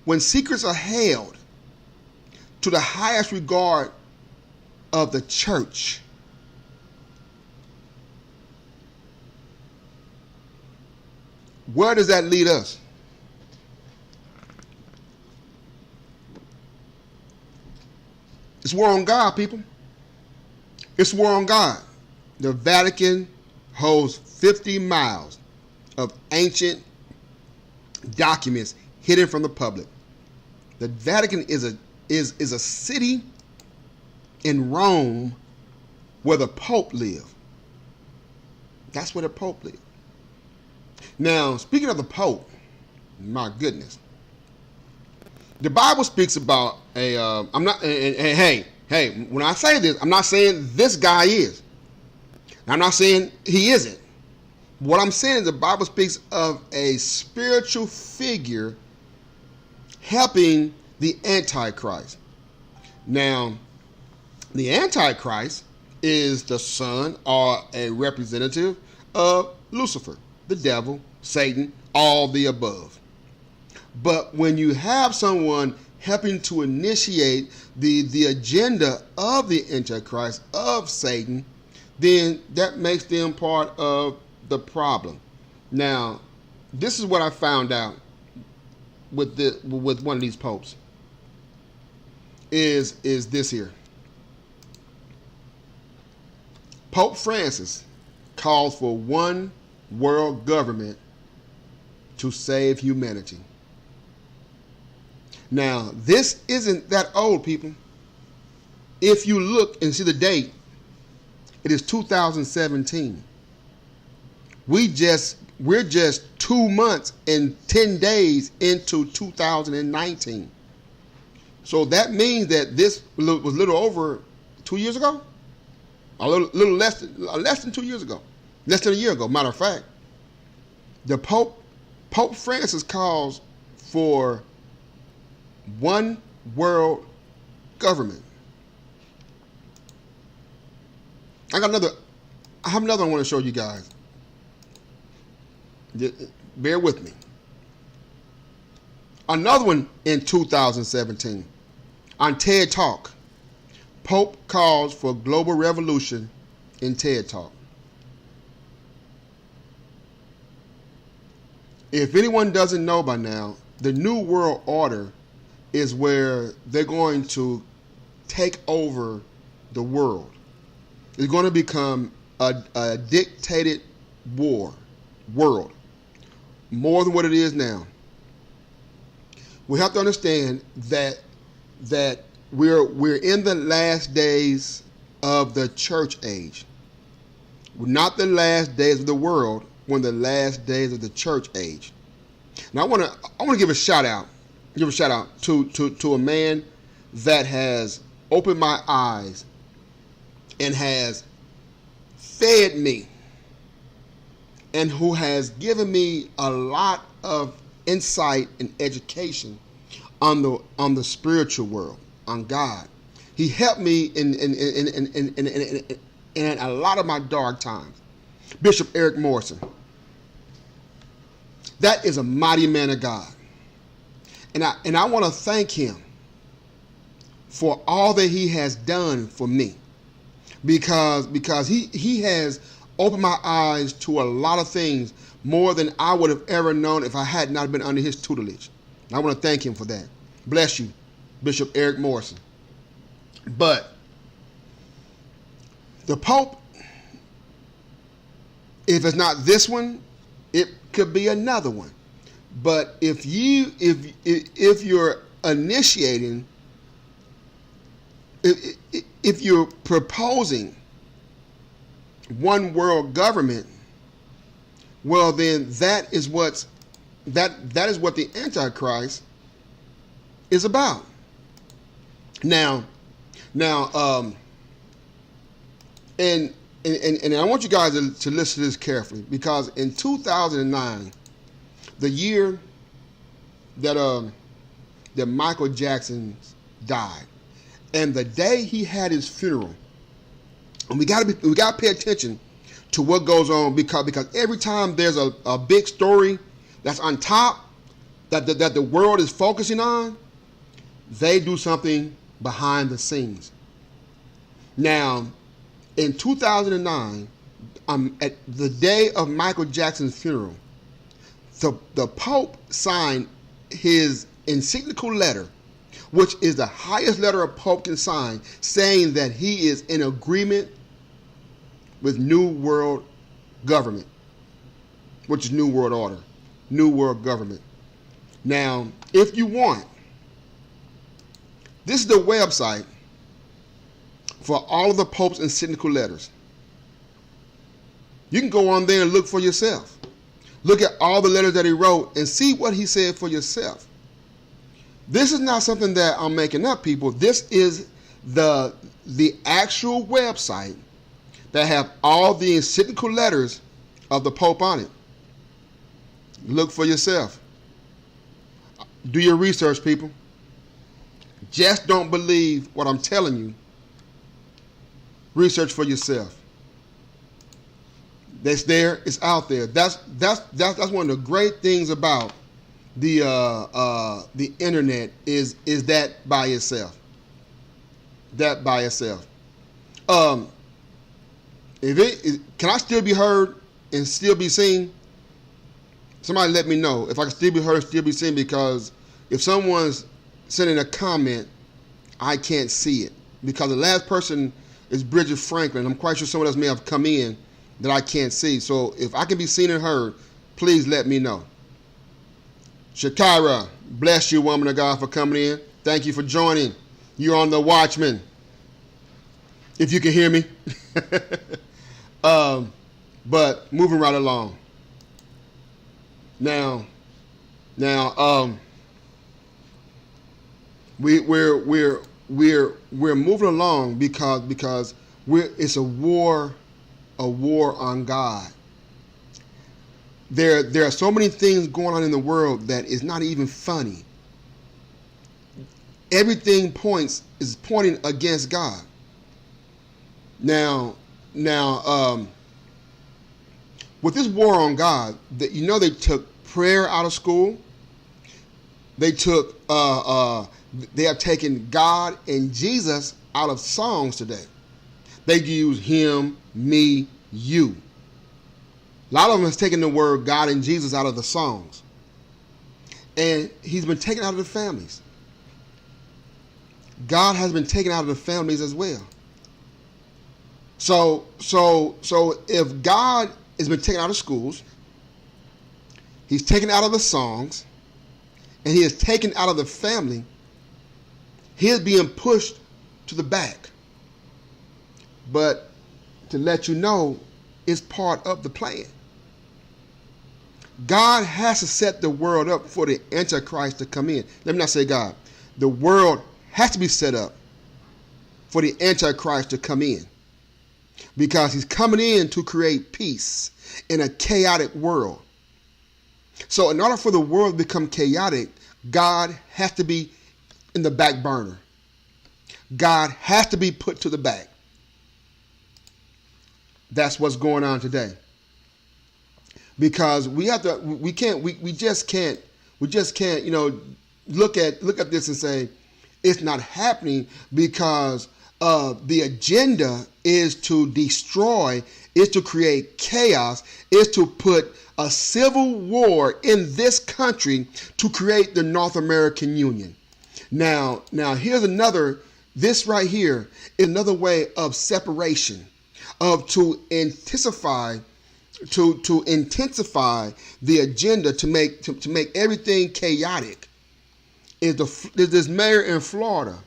are held to the highest regard of the church, where does that lead us? It's war on God, people. It's war on God. The Vatican holds 50 miles of ancient documents hidden from the public. The Vatican is a city in Rome where the Pope lived. That's where the Pope lived. Now, speaking of the Pope, my goodness, the Bible speaks about a. I'm not. Hey, when I say this, I'm not saying this guy is. I'm not saying he isn't. What I'm saying is the Bible speaks of a spiritual figure helping the Antichrist. Now, the Antichrist is the son or a representative of Lucifer, the devil, Satan, all the above. But when you have someone helping to initiate the agenda of the Antichrist, of Satan, then that makes them part of the problem. Now, this is what I found out with one of these popes. Is this here. Pope Francis calls for one world government to save humanity. Now, this isn't that old, people. If you look and see the date, it is 2017. We're just 2 months and 10 days into 2019. So that means that this was a little over 2 years ago, a little less than 2 years ago, less than a year ago. Matter of fact, the Pope Francis calls for one world government. I have another I want to show you guys. Bear with me. Another one in 2017 on TED Talk. Pope calls for global revolution in TED Talk. If anyone doesn't know by now, the New World Order is where they're going to take over the world. It's going to become a dictated world, more than what it is now. We have to understand that we're in the last days of the church age. We're not the last days of the world, we're in the last days of the church age. Now I want to give a shout out to a man that has opened my eyes and has fed me and who has given me a lot of insight and education on the spiritual world, on God. He helped me in a lot of my dark times. Bishop Eric Morrison. That is a mighty man of God. And I want to thank him for all that he has done for me. Because he has opened my eyes to a lot of things more than I would have ever known if I had not been under his tutelage. I want to thank him for that. Bless you, Bishop Eric Morrison. But the Pope, if it's not this one, it could be another one. But if you're initiating, if you're proposing one world government, well then that is what the Antichrist is about. Now, and I want you guys to listen to this carefully, because in 2009, the year that Michael Jackson died, and the day he had his funeral, and we gotta pay attention to what goes on, because every time there's a big story that's on top that the world is focusing on, they do something behind the scenes. Now, in 2009, at the day of Michael Jackson's funeral, the Pope signed his encyclical letter, which is the highest letter a Pope can sign, saying that he is in agreement with New World Government, which is New World Order, New World Government. Now, if you want, this is the website for all of the Pope's encyclical letters. You can go on there and look for yourself. Look at all the letters that he wrote and see what he said for yourself. This is not something that I'm making up, people. This is the actual website that have all the encyclical letters of the Pope on it. Look for yourself. Do your research, people. Just don't believe what I'm telling you. Research for yourself. That's there. It's out there. That's one of the great things about the internet is that by itself. That by itself. Can I still be heard and still be seen? Somebody let me know if I can still be heard, still be seen, because if someone's sending a comment, I can't see it, because the last person is Bridget Franklin. I'm quite sure someone else may have come in that I can't see. So if I can be seen and heard, please let me know. Shakira, bless you, woman of God, for coming in. Thank you for joining. You're on the Watchman. If you can hear me. But moving right along. Now, we're moving along because it's a war on God. There are so many things going on in the world that is not even funny. Everything is pointing against God. Now, with this war on God, they took prayer out of school. They have taken God and Jesus out of songs today. They use him, me, you. A lot of them has taken the word God and Jesus out of the songs. And he's been taken out of the families. God has been taken out of the families as well. So if God has been taken out of schools, He's taken out of the songs, and he is taken out of the family. He is being pushed to the back. But to let you know, it's part of the plan. God has to set the world up for the Antichrist to come in. Let me not say God. The world has to be set up for the Antichrist to come in. Because he's coming in to create peace in a chaotic world. So in order for the world to become chaotic, God has to be in the back burner. God has to be put to the back. That's what's going on today. Because we just can't, look at this and say it's not happening, because the agenda is to destroy, is to create chaos, is to put a civil war in this country to create the North American Union. Now here's this right here is another way of separation, of to intensify the agenda to make everything chaotic. Is this mayor in Florida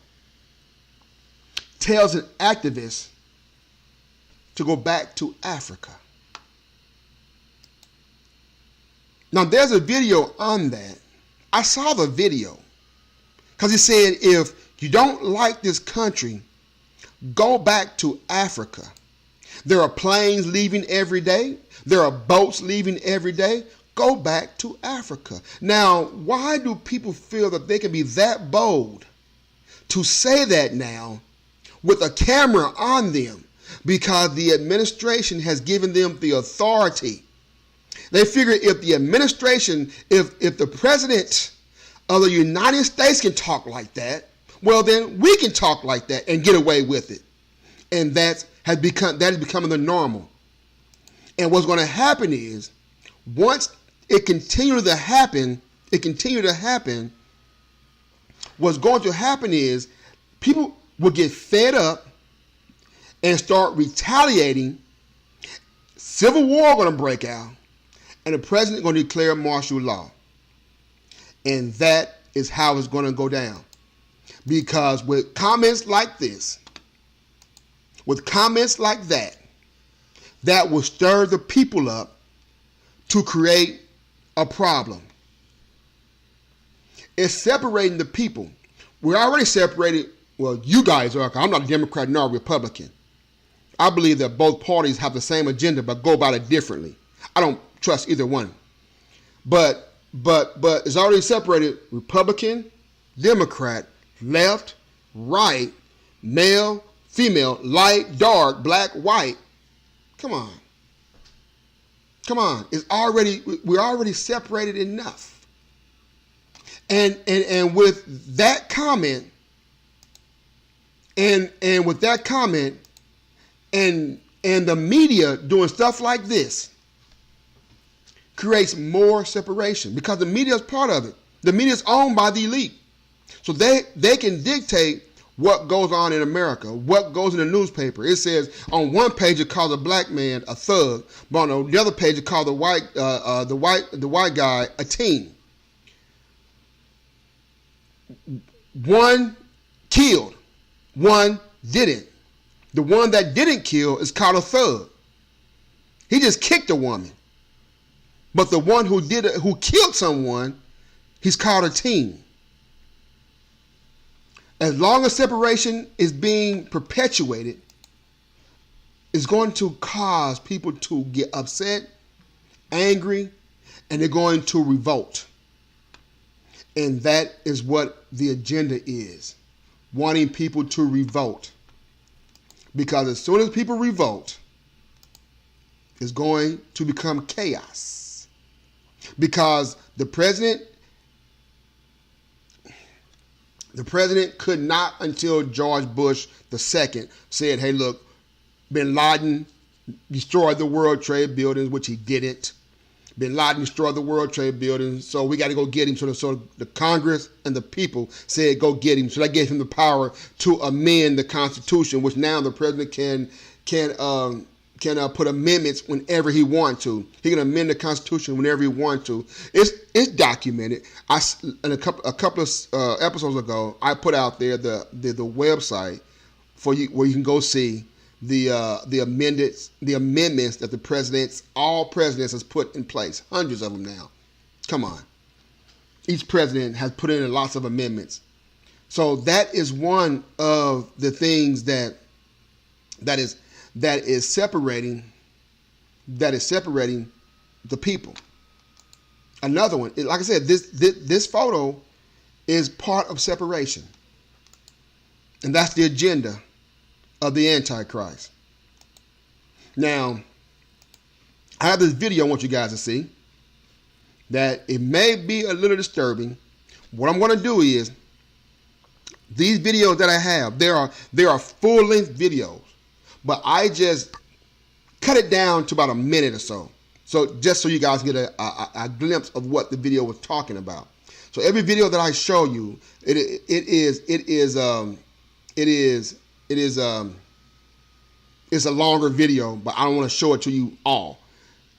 tells an activist to go back to Africa. Now there's a video on that. I saw the video because he said, if you don't like this country, go back to Africa. There are planes leaving every day. There are boats leaving every day. Go back to Africa. Now, why do people feel that they can be that bold to say that now with a camera on them? Because the administration has given them the authority. They figure if the administration, if the president of the United States can talk like that, well, then we can talk like that and get away with it. And that is becoming the normal. And what's going to happen is, once it continues to happen, what's going to happen is people will get fed up and start retaliating. Civil war going to break out, and the president going to declare martial law. And that is how it's going to go down. Because with comments like this, with comments like that, that will stir the people up to create a problem. It's separating the people. We're already separated. Well, you guys are. I'm not a Democrat nor a Republican. I believe that both parties have the same agenda but go about it differently. I don't trust either one. But it's already separated: Republican, Democrat, left, right, male, female, light, dark, black, white. Come on. We're already separated enough. And with that comment, and with that comment, and the media doing stuff like this creates more separation, because the media is part of it. The media is owned by the elite. So they can dictate what goes on in America, what goes in the newspaper. It says on one page it calls a black man a thug, but on the other page it calls the white guy a teen. One killed, one didn't. The one that didn't kill is called a thug. He just kicked a woman. But the one who killed someone, he's called a teen. As long as separation is being perpetuated, it's going to cause people to get upset, angry, and they're going to revolt. And that is what the agenda is, wanting people to revolt. Because as soon as people revolt, it's going to become chaos. Because the president could not, until George Bush II said, hey, look, bin Laden destroyed the World Trade Buildings, which he didn't. Bin Laden destroyed the World Trade Buildings, so we got to go get him. So the Congress and the people said, go get him. So that gave him the power to amend the Constitution, which now the president can put amendments whenever he wants to. He can amend the Constitution whenever he wants to. It's documented. In a couple of episodes ago, I put out there the website for you where you can go see the amendments that all presidents has put in place. Hundreds of them now. Come on. Each president has put in lots of amendments. So that is one of the things that is separating the people. Another one, like I said, this photo is part of separation, and that's the agenda of the Antichrist. Now, I have this video I want you guys to see that it may be a little disturbing. What I'm going to do is, these videos that I have, there are full-length videos, but I just cut it down to about a minute or so. So just so you guys get a glimpse of what the video was talking about. So every video that I show you, it is a longer video, but I don't want to show it to you all.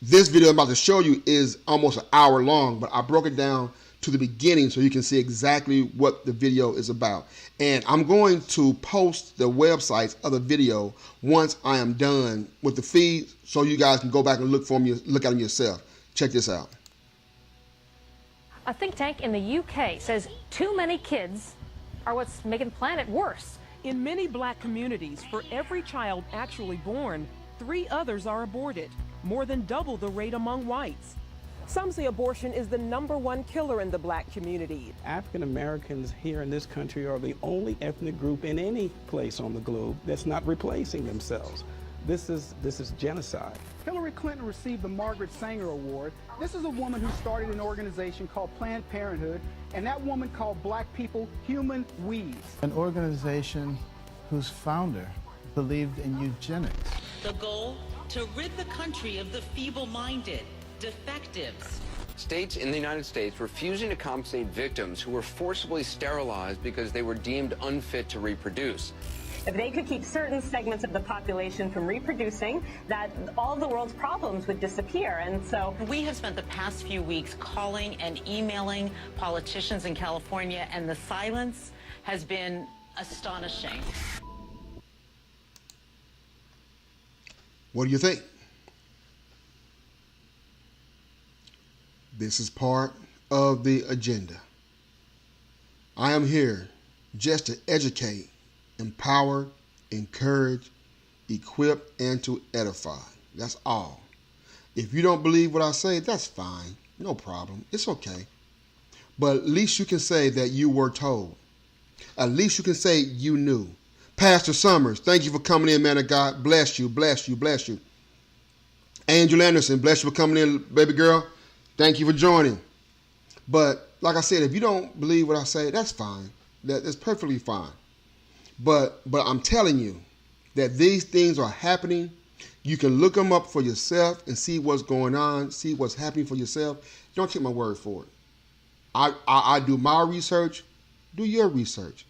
This video I'm about to show you is almost an hour long, but I broke it down to the beginning so you can see exactly what the video is about. And I'm going to post the websites of the video once I am done with the feed, so you guys can go back and look at them yourself. Check this out. A think tank in the UK says too many kids are what's making the planet worse. In many black communities, for every child actually born, 3 others are aborted, more than double the rate among whites. Some say abortion is the #1 killer in the black community. African Americans here in this country are the only ethnic group in any place on the globe that's not replacing themselves. This is genocide. Hillary Clinton received the Margaret Sanger Award. This is a woman who started an organization called Planned Parenthood, and that woman called black people human weeds. An organization whose founder believed in eugenics. The goal, to rid the country of the feeble-minded, defectives. States in the United States refusing to compensate victims who were forcibly sterilized because they were deemed unfit to reproduce. If they could keep certain segments of the population from reproducing, that all of the world's problems would disappear. And so we have spent the past few weeks calling and emailing politicians in California, and the silence has been astonishing. What do you think? This is part of the agenda. I am here just to educate, empower, encourage, equip, and to edify. That's all. If you don't believe what I say, that's fine. No problem. It's okay. But at least you can say that you were told. At least you can say you knew. Pastor Summers, thank you for coming in, man of God. Bless you, bless you, bless you. Angel Anderson, bless you for coming in, baby girl. Thank you for joining. But like I said, if you don't believe what I say, that's fine. That's perfectly fine. But I'm telling you that these things are happening. You can look them up for yourself and see what's going on, see what's happening for yourself. Don't take my word for it. I do my research. Do your research.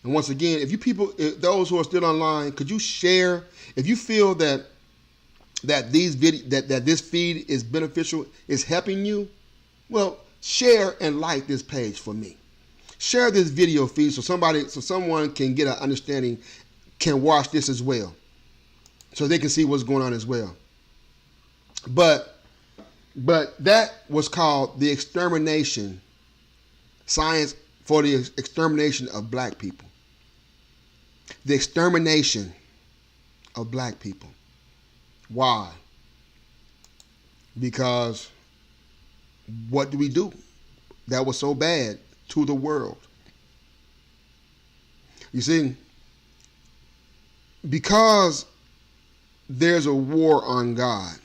And once again, if those who are still online, could you share? If you feel that this feed is beneficial, is helping you, well, share and like this page for me. Share this video feed so someone can get an understanding, can watch this as well, so they can see what's going on as well. But that was called the extermination, science for the extermination of black people. The extermination of black people. Why? Because what do we do that was so bad to the world? You see, because there's a war on God,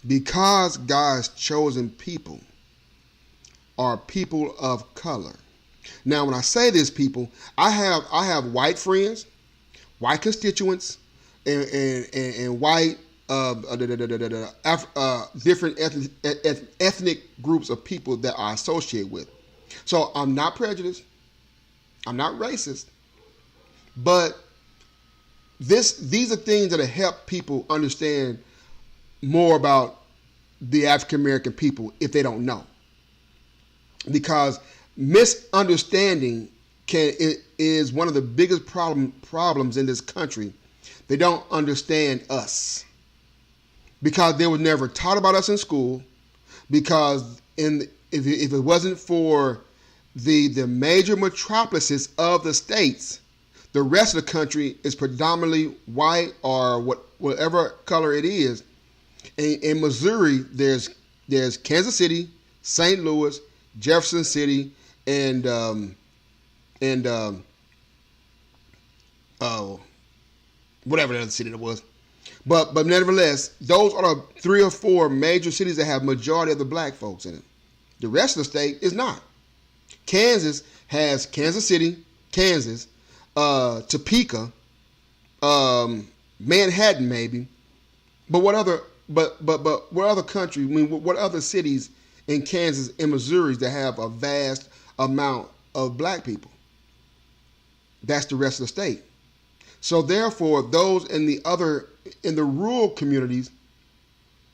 because God's chosen people are people of color. Now, when I say this, people, I have white friends, white constituents, and white different ethnic groups of people that I associate with. So I'm not prejudiced. I'm not racist. But these are things that help people understand more about the African American people if they don't know. Because misunderstanding is one of the biggest problems in this country. They don't understand us because they were never taught about us in school. Because if it wasn't for the major metropolises of the states, the rest of the country is predominantly white or whatever color it is. In Missouri, there's Kansas City, St. Louis, Jefferson City, and whatever the other city that was. But nevertheless, those are the 3 or 4 major cities that have majority of the black folks in it. The rest of the state is not. Kansas has Kansas City, Kansas, Topeka, Manhattan maybe. But what other country? I mean, what other cities in Kansas and Missouri that have a vast amount of black people? That's the rest of the state. So therefore, those in the rural communities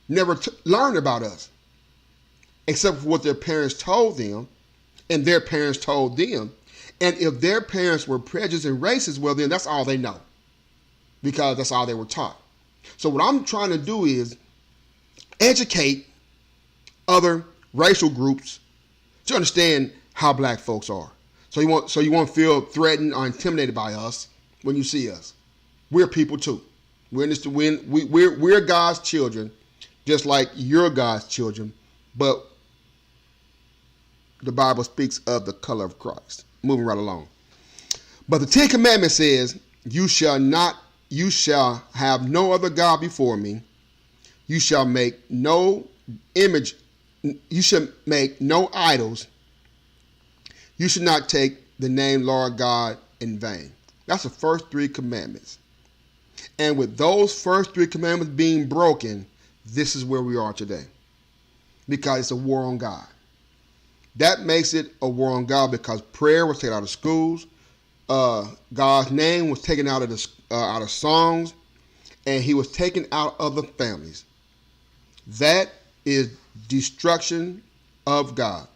never learned about us, except for what their parents told them, and their parents told them. And if their parents were prejudiced and racist, well, then that's all they know, because that's all they were taught. So what I'm trying to do is educate other racial groups to understand how black folks are. So you won't feel threatened or intimidated by us when you see us. We're people too. We're God's children, just like you're God's children, but the Bible speaks of the color of Christ. Moving right along. But the 10 Commandments says, you shall have no other God before me. You shall make no image. You shall make no idols. You should not take the name Lord God in vain. That's the first 3 commandments. And with those first 3 commandments being broken, this is where we are today. Because it's a war on God. That makes it a war on God because prayer was taken out of schools. God's name was taken out of songs, and he was taken out of the families. That is destruction of God.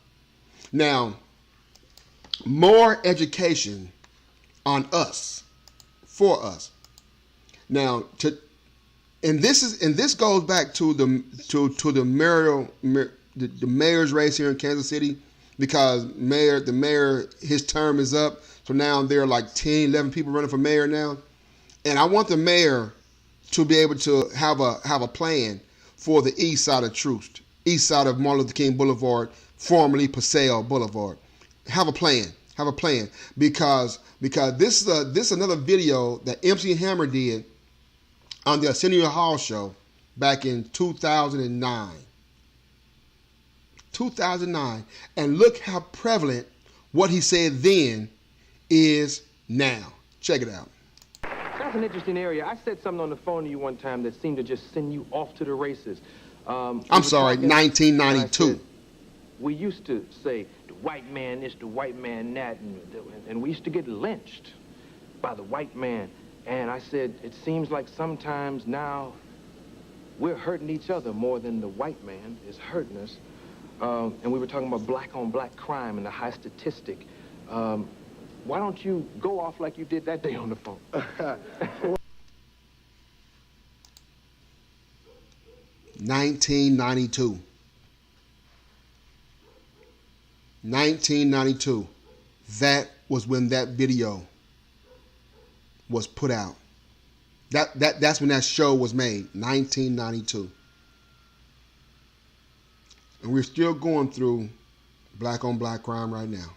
Now, more education on us, for us. Now, this goes back to the mayor's race here in Kansas City, because the mayor, his term is up. So now there are like 10, 11 people running for mayor now. And I want the mayor to be able to have a plan for the east side of Troost, east side of Martin Luther King Boulevard, formerly Paseo Boulevard. Have a plan. Because this is another video that MC Hammer did on the Arsenio Hall show back in 2009. 2009. And look how prevalent what he said then is now. Check it out. That's an interesting area. I said something on the phone to you one time that seemed to just send you off to the races. I'm sorry, 1992. We used to say, the white man this, the white man that, and we used to get lynched by the white man. And I said, it seems like sometimes now we're hurting each other more than the white man is hurting us. And we were talking about black-on-black crime and the high statistic. Why don't you go off like you did that day on the phone? 1992. 1992. That was when that video was put out. That's when that show was made. 1992. And we're still going through black on black crime right now.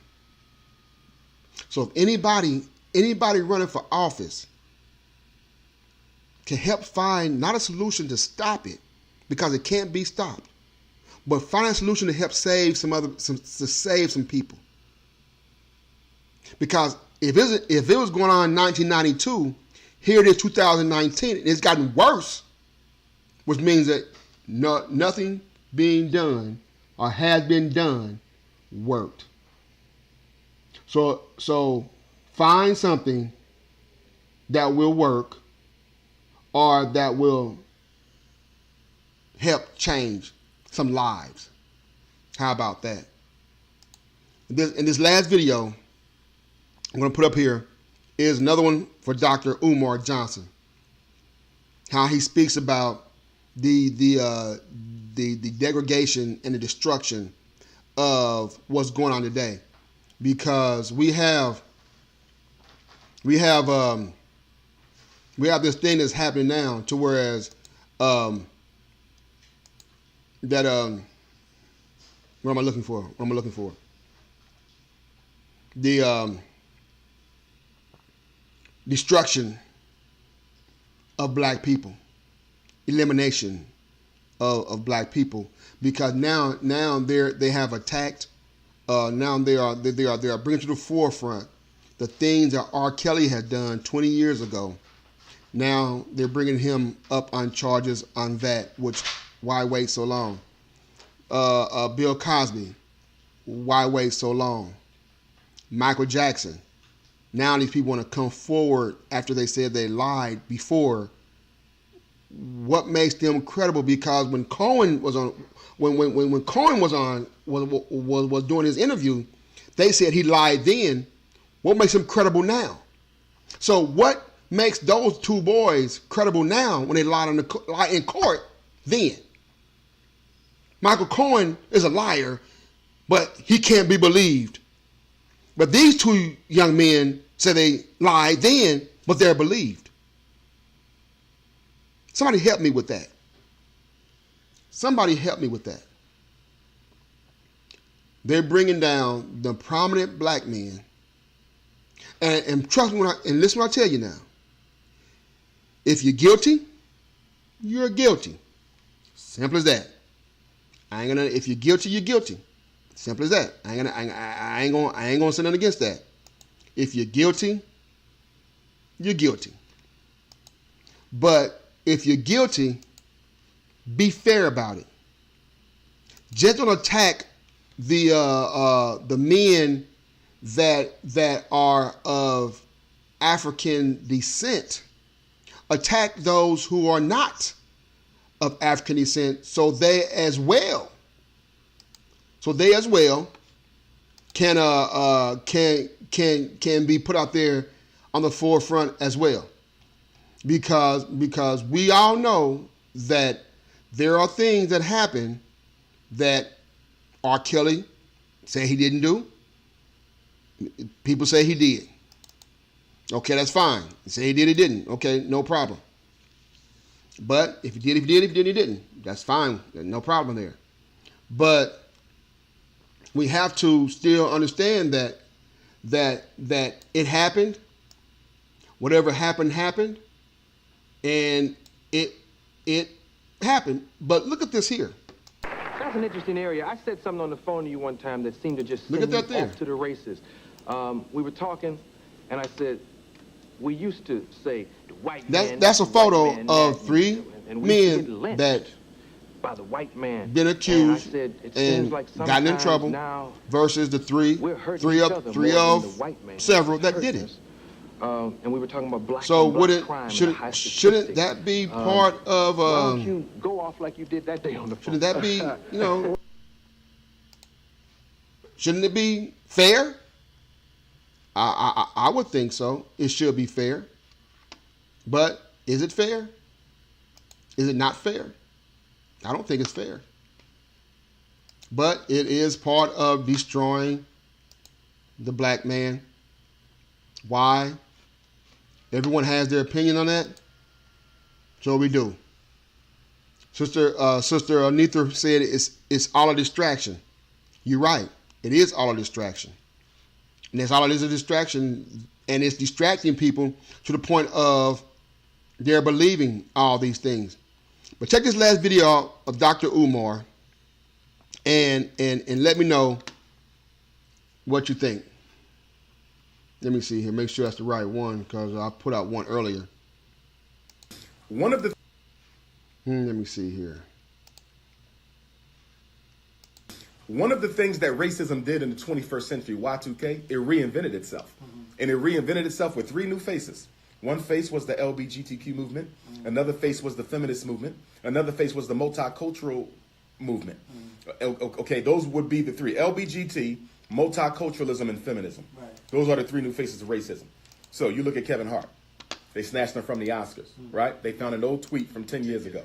So if anybody running for office can help find not a solution to stop it, because it can't be stopped, but find a solution to help save some people. Because if it was going on in 1992, here it is 2019, and it's gotten worse, which means that nothing being done or has been done worked. So find something that will work or that will help change some lives. How about that? In this last video I'm going to put up here is another one for Dr. Umar Johnson. How he speaks about the degradation and the destruction of what's going on today, because we have this thing that's happening now, to whereas what am I looking for? The destruction of black people, elimination of black people, because now they have attacked. Now they are bringing to the forefront the things that R. Kelly had done 20 years ago. Now they're bringing him up on charges on that. Which, why wait so long? Bill Cosby, why wait so long? Michael Jackson. Now these people want to come forward after they said they lied before. What makes them credible? Because when Cohen was on, when Cohen was doing his interview, they said he lied then. What makes him credible now? So what makes those two boys credible now when they lie in court then? Michael Cohen is a liar, but he can't be believed. But these two young men say they lied then, but they're believed. Somebody help me with that. Somebody help me with that. They're bringing down the prominent black men. And trust me, and listen what I tell you now. If you're guilty, you're guilty. Simple as that. If you're guilty, you're guilty. Simple as that. I ain't gonna say nothing against that. If you're guilty, you're guilty. But if you're guilty, be fair about it. Just don't attack the men that are of African descent. Attack those who are not of African descent, so they as well can be put out there on the forefront as well. Because we all know that there are things that happen that R. Kelly say he didn't do. People say he did. Okay, that's fine. Say he did, he didn't. Okay, no problem. But if he did, he didn't. That's fine. There's no problem there. But we have to still understand that it happened. Whatever happened, and it happened. But look at this here. That's an interesting area. I said something on the phone to you one time that seemed to just look at that there. Off to the races. We were talking, and I said, we used to say the white man. That's a photo of three men that by the white man been accused and, I said, and like gotten in trouble now versus the three of several that did it. And we were talking about black. So and black crime shouldn't that be part of? Why don't you go off like you did that day on the phone? Shouldn't that be Shouldn't it be fair? I would think so. It should be fair. But is it fair? Is it not fair? I don't think it's fair. But it is part of destroying the black man. Why? Everyone has their opinion on that. So we do. Sister Anitha said it's all a distraction. You're right. It is all a distraction. And that's all it is, a distraction. And it's distracting people to the point of they're believing all these things. But check this last video out of Dr. Umar and let me know what you think. Let me see here. Make sure that's the right one because I put out one earlier. One of the... Let me see here. One of the things that racism did in the 21st century, Y2K, it reinvented itself. And it reinvented itself with three new faces. One face was the LGBTQ movement. Another face was the feminist movement. Another face was the multicultural movement. Okay, those would be the three: LBGT, multiculturalism, and feminism. Right. Those are the three new faces of racism. So you look at Kevin Hart. They snatched him from the Oscars, right? They found an old tweet from 10 years ago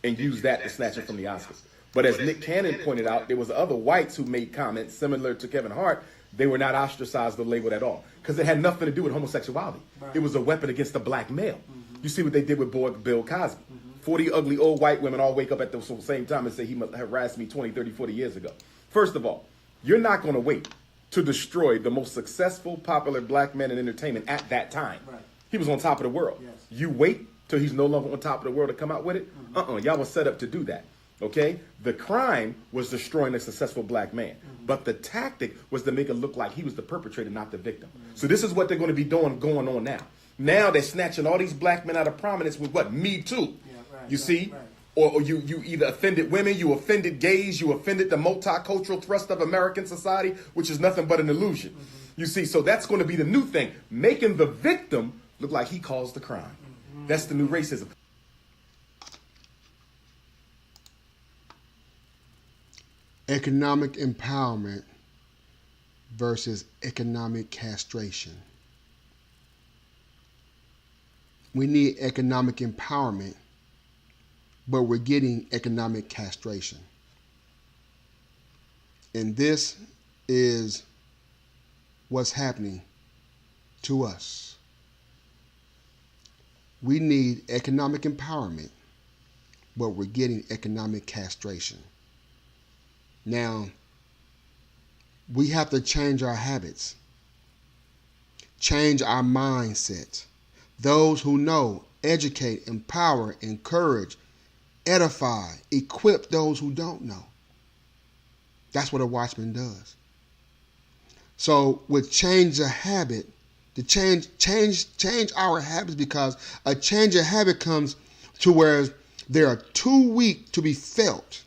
and used that to snatch him from the Oscars. But as Nick Cannon pointed out, there was other whites who made comments similar to Kevin Hart. They were not ostracized or labeled at all because it had nothing to do with homosexuality. Right. It was a weapon against the black male. You see what they did with Bill Cosby. 40 ugly old white women all wake up at the same time and say he harassed me 20, 30, 40 years ago. First of all, you're not going to wait to destroy the most successful, popular black man in entertainment at that time. Right. He was on top of the world. Yes. You wait till he's no longer on top of the world to come out with it? Y'all were set up to do that. Okay? The crime was destroying a successful black man. But the tactic was to make it look like he was the perpetrator, not the victim. So this is what they're going to be doing going on now. Now they're snatching all these black men out of prominence with what? Me Too. You see? Or you either offended women, you offended gays, you offended the multicultural thrust of American society, which is nothing but an illusion. You see? So that's going to be the new thing. Making the victim look like he caused the crime. That's the new racism. Economic empowerment versus economic castration. We need economic empowerment, but we're getting economic castration. And this is what's happening to us. We need economic empowerment, but we're getting economic castration. Now, we have to change our habits, change our mindset. Those who know, educate, empower, encourage, edify, equip those who don't know. That's what a watchman does. So with change a habit, to change our habits, because a change of habit comes to where they are too weak to be felt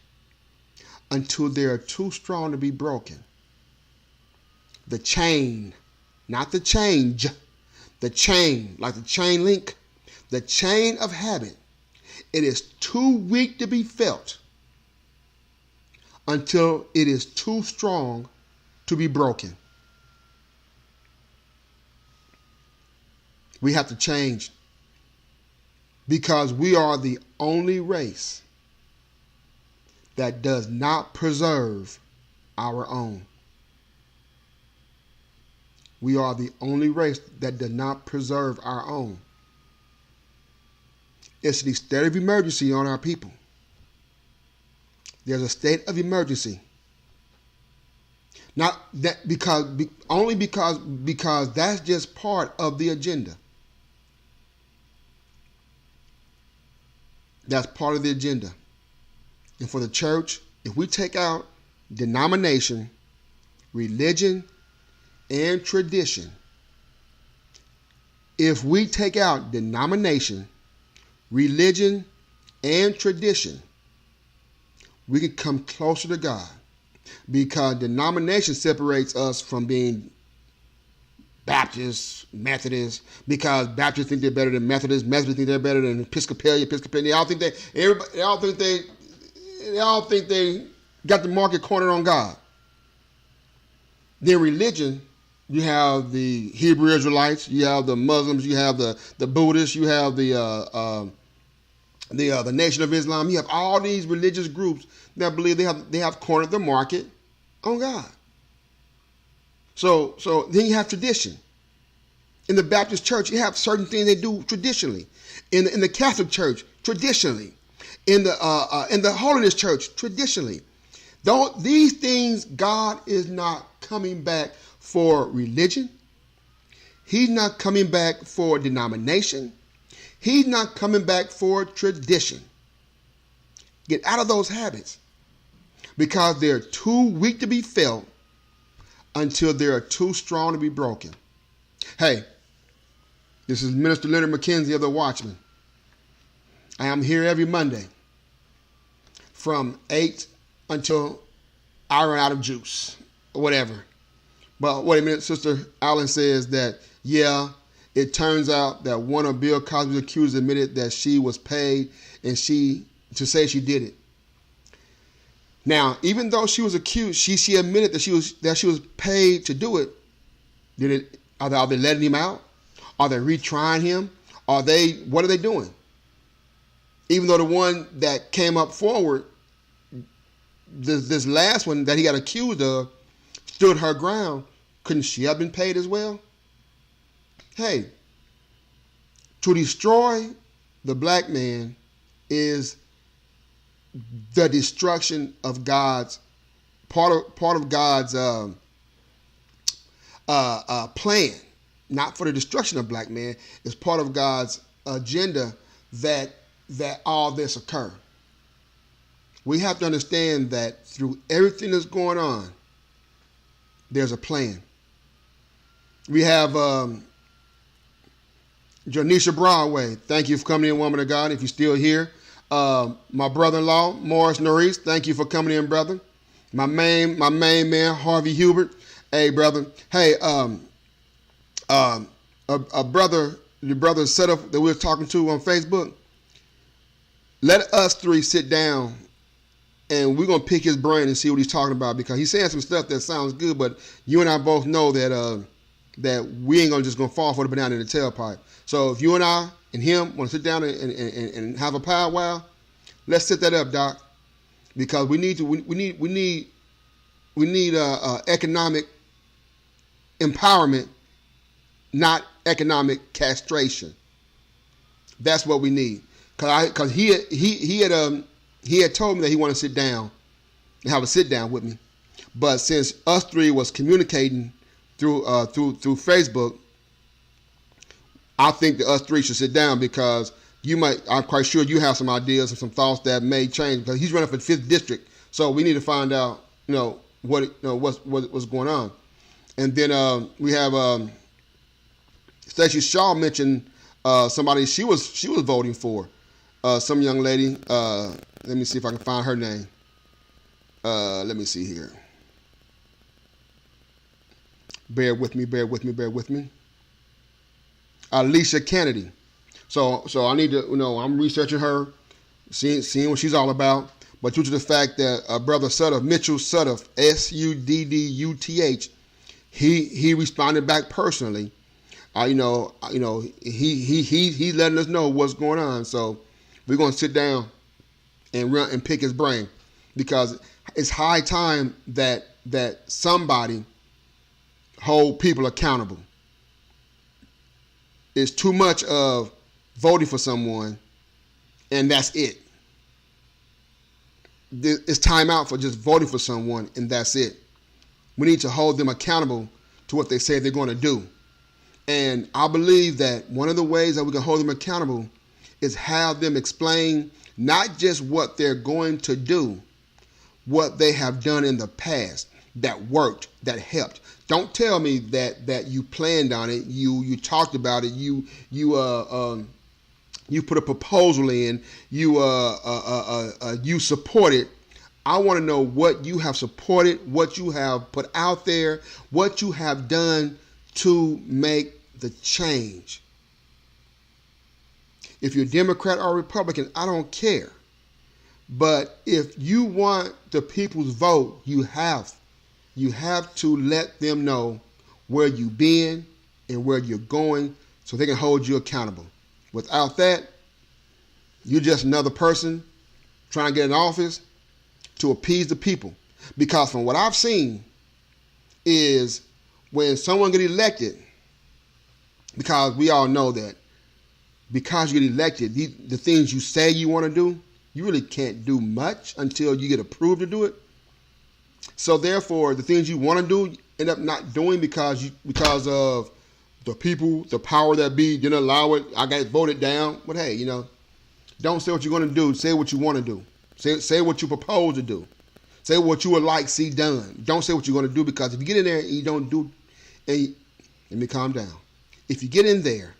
until they are too strong to be broken. The chain, not the change, the chain, like the chain link, the chain of habit, it is too weak to be felt until it is too strong to be broken. We have to change because we are the only race that does not preserve our own. We are the only race that does not preserve our own. It's the state of emergency on our people. There's a state of emergency. Not that only because that's just part of the agenda. That's part of the agenda. And for the church, if we take out denomination, religion, and tradition, if we take out denomination, religion, and tradition, we can come closer to God. Because denomination separates us from being Baptists, Methodists, because Baptists think they're better than Methodists, Methodists think they're better than Episcopalian. They all think they got the market cornered on God. Then religion, you have the Hebrew Israelites, you have the Muslims, you have the Buddhists, you have the Nation of Islam. You have all these religious groups that believe they have cornered the market on God. So then you have tradition. In the Baptist church, you have certain things they do traditionally. In the Catholic church, traditionally. In the Holiness church, traditionally. These things, God is not coming back for religion. He's not coming back for denomination. He's not coming back for tradition. Get out of those habits because they're too weak to be felt until they are too strong to be broken. Hey, this is Minister Leonard McKenzie of the Watchman. I am here every Monday from 8 until I run out of juice or whatever. But wait a minute, Sister Allen says that, yeah, It turns out that one of Bill Cosby's accusers admitted that she was paid and to say she did it. Now, even though she was accused, she admitted that she was paid to do it. Are they letting him out? Are they retrying him? What are they doing? Even though the one that came up forward, this last one that he got accused of, stood her ground, couldn't she have been paid as well? Hey, to destroy the black man is the destruction of God's part of God's plan, not for the destruction of black man. It's part of God's agenda that all this occur. We have to understand that through everything that's going on, there's a plan. We have Janisha Broadway. Thank you for coming in, woman of God, if you're still here. My brother-in-law, Morris Norris, thank you for coming in, brother. My main man, Harvey Hubert. Hey, brother. Hey, the brother set up that we were talking to on Facebook. Let us three sit down and we're going to pick his brain and see what he's talking about, because he's saying some stuff that sounds good, but you and I both know that we ain't just going to fall for the banana in the tailpipe. So if you and I and him want to sit down and have a powwow, let's set that up, Doc, because we need economic empowerment, not economic castration. That's what we need. Because he had told me that he wanted to sit down and have a sit down with me, but since us three was communicating through Facebook, I think that us three should sit down, because I'm quite sure you have some ideas and some thoughts that may change, because he's running for the 5th district. So we need to find out, what's going on. And then we have Stacey Shaw mentioned somebody she was voting for, some young lady. Let me see if I can find her name. Let me see here. Bear with me. Alicia Kennedy. So I need to, I'm researching her, seeing what she's all about. But due to the fact that Brother Sudduth, Mitchell Sudduth, Sudduth, he responded back personally. He's letting us know what's going on. So we're going to sit down and run and pick his brain, because it's high time that somebody hold people accountable. It's too much of voting for someone and that's it. It's time out for just voting for someone and that's it. We need to hold them accountable to what they say they're going to do. And I believe that one of the ways that we can hold them accountable is have them explain not just what they're going to do, what they have done in the past that worked, that helped. Don't tell me that you planned on it, you talked about it, you put a proposal in, you supported. I want to know what you have supported, what you have put out there, what you have done to make the change. If you're Democrat or Republican, I don't care. But if you want the people's vote, you have to let them know where you've been and where you're going so they can hold you accountable. Without that, you're just another person trying to get in office to appease the people. Because from what I've seen is when someone gets elected, because we all know that because you get elected, the things you say you want to do, you really can't do much until you get approved to do it. So therefore, the things you want to do, you end up not doing because of the people, the power that be didn't allow it. I got voted down. But hey, don't say what you're going to do. Say what you want to do. Say what you propose to do. Say what you would like see done. Don't say what you're going to do, because if you get in there and you don't do, let me calm down. If you get in there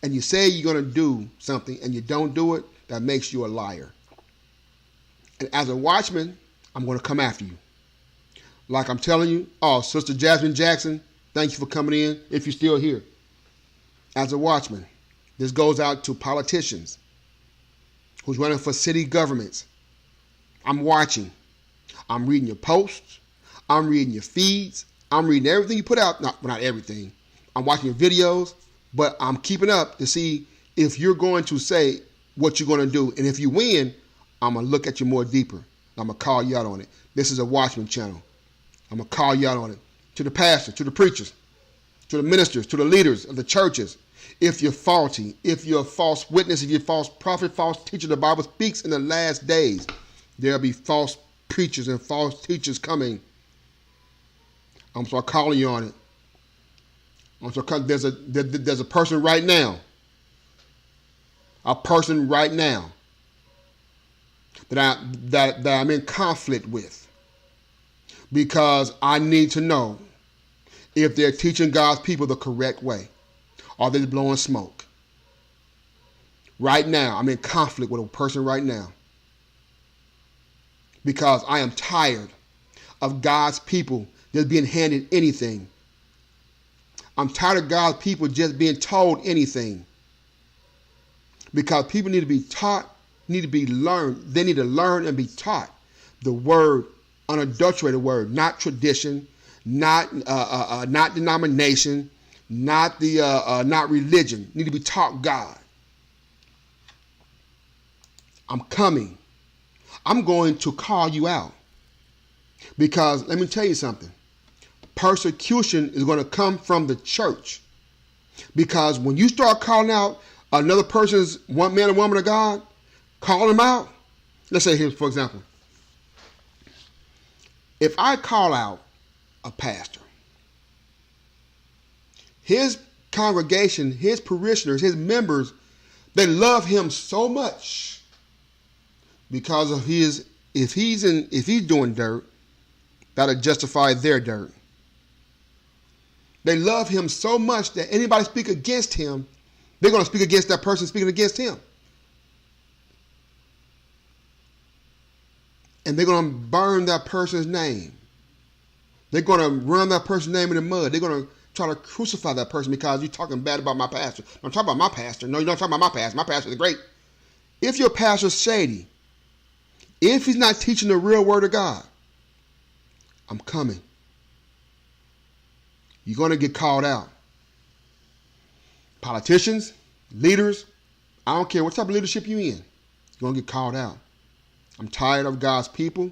and you say you're going to do something and you don't do it, that makes you a liar. And as a watchman, I'm going to come after you. Like I'm telling you, Sister Jasmine Jackson, thank you for coming in, if you're still here. as a watchman, this goes out to politicians who's running for city governments. I'm watching. I'm reading your posts. I'm reading your feeds. I'm reading everything you put out. Not everything. I'm watching your videos, but I'm keeping up to see if you're going to say what you're going to do. And if you win, I'm going to look at you more deeper. I'm going to call you out on it. This is a Watchman channel. I'm going to call you out on it. To the pastors, to the preachers, to the ministers, to the leaders of the churches. If you're faulty, if you're a false witness, if you're a false prophet, false teacher, the Bible speaks in the last days, there'll be false preachers and false teachers coming. I'm so calling you on it. There's a person right now. A person right now that I'm in conflict with, because I need to know if they're teaching God's people the correct way, or they're blowing smoke. Right now, I'm in conflict with a person right now, because I am tired of God's people just being handed anything. I'm tired of God's people just being told anything. Because people need to be taught, need to be learned. They need to learn and be taught the word, unadulterated word, not tradition, not denomination, not religion. Need to be taught God. I'm coming. I'm going to call you out, because let me tell you something. Persecution is going to come from the church, because when you start calling out another person's one man or woman of God, call them out. Let's say here, for example, if I call out a pastor, his congregation, his parishioners, his members, they love him so much because of his, if he's doing dirt, that'll justify their dirt. They love him so much that anybody speak against him, they're going to speak against that person speaking against him. And they're going to burn that person's name. They're going to run that person's name in the mud. They're going to try to crucify that person because you're talking bad about my pastor. I'm talking about my pastor. No, you're not talking about my pastor. My pastor is great. If your pastor's shady, if he's not teaching the real word of God, I'm coming. You're going to get called out. Politicians, leaders, I don't care what type of leadership you're in, you're going to get called out. I'm tired of God's people.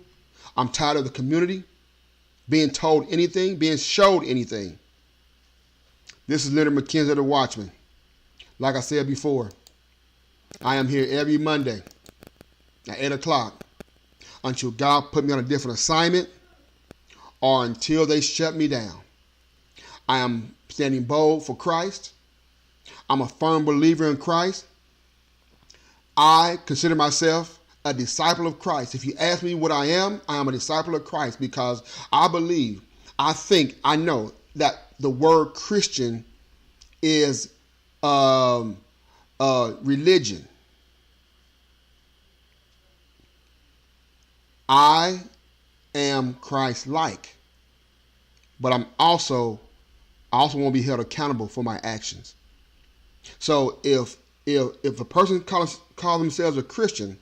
I'm tired of the community being told anything, being showed anything. This is Leonard McKenzie, the Watchman. Like I said before, I am here every Monday at 8 o'clock until God put me on a different assignment or until they shut me down. I am standing bold for Christ. I'm a firm believer in Christ. I consider myself a disciple of Christ. If you ask me what I am a disciple of Christ, because I believe, I think, I know that the word Christian is religion. I am Christ-like, but I also want to be held accountable for my actions. So if a person calls themselves a Christian,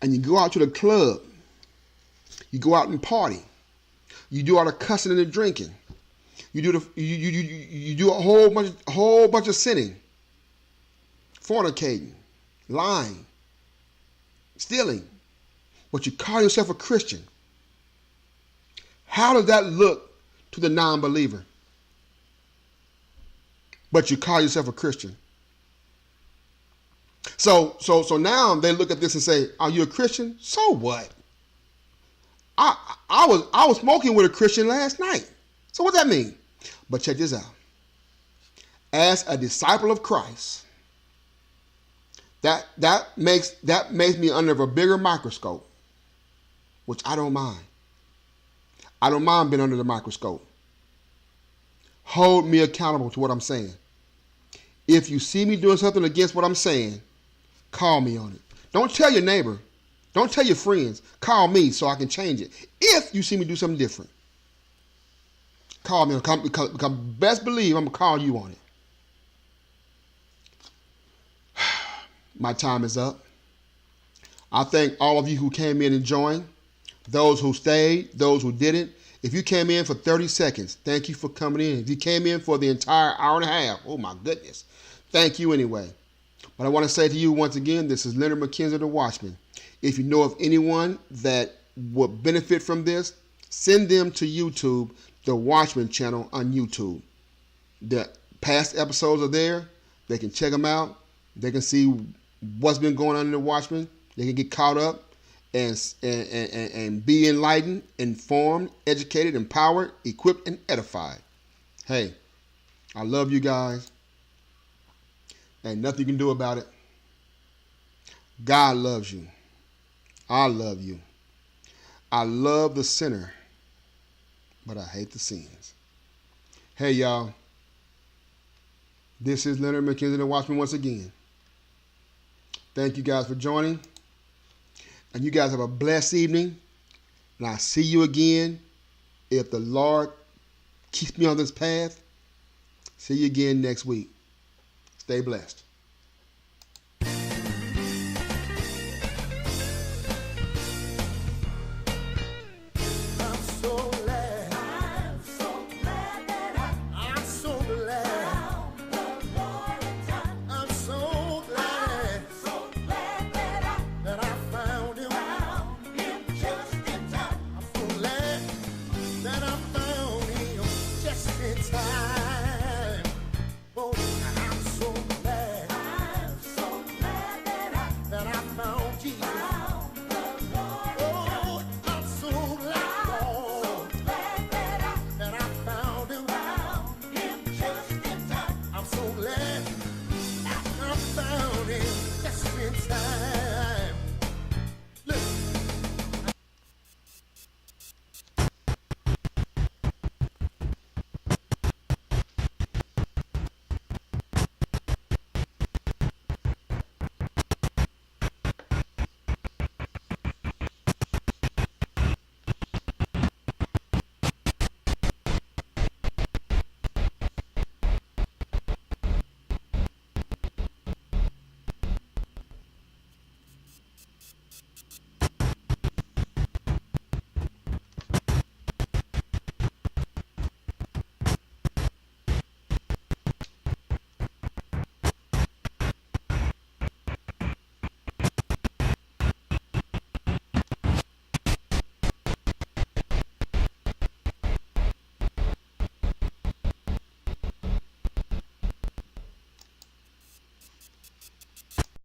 and you go out to the club, you go out and party, you do all the cussing and the drinking, you do a whole bunch of sinning, fornicating, lying, stealing, but you call yourself a Christian, how does that look to the non-believer? But you call yourself a Christian. So now they look at this and say, "Are you a Christian?" So what? I was smoking with a Christian last night. So what does that mean? But check this out. As a disciple of Christ, that makes me under a bigger microscope, which I don't mind. I don't mind being under the microscope. Hold me accountable to what I'm saying. If you see me doing something against what I'm saying, call me on it. Don't tell your neighbor. Don't tell your friends. Call me so I can change it. If you see me do something different, call me. Because best believe I'm going to call you on it. my time is up. I thank all of you who came in and joined, those who stayed, those who didn't. If you came in for 30 seconds, thank you for coming in. If you came in for the entire hour and a half, oh my goodness, thank you anyway. But I want to say to you once again, this is Leonard McKenzie, the Watchman. If you know of anyone that would benefit from this, send them to YouTube, the Watchman channel on YouTube. The past episodes are there. They can check them out. They can see what's been going on in the Watchman. They can get caught up and be enlightened, informed, educated, empowered, equipped, and edified. Hey, I love you guys. Ain't nothing you can do about it. God loves you. I love you. I love the sinner, but I hate the sins. Hey, y'all. This is Leonard McKenzie, the Watchman, once again. Thank you guys for joining. And you guys have a blessed evening. And I'll see you again if the Lord keeps me on this path. See you again next week. Stay blessed.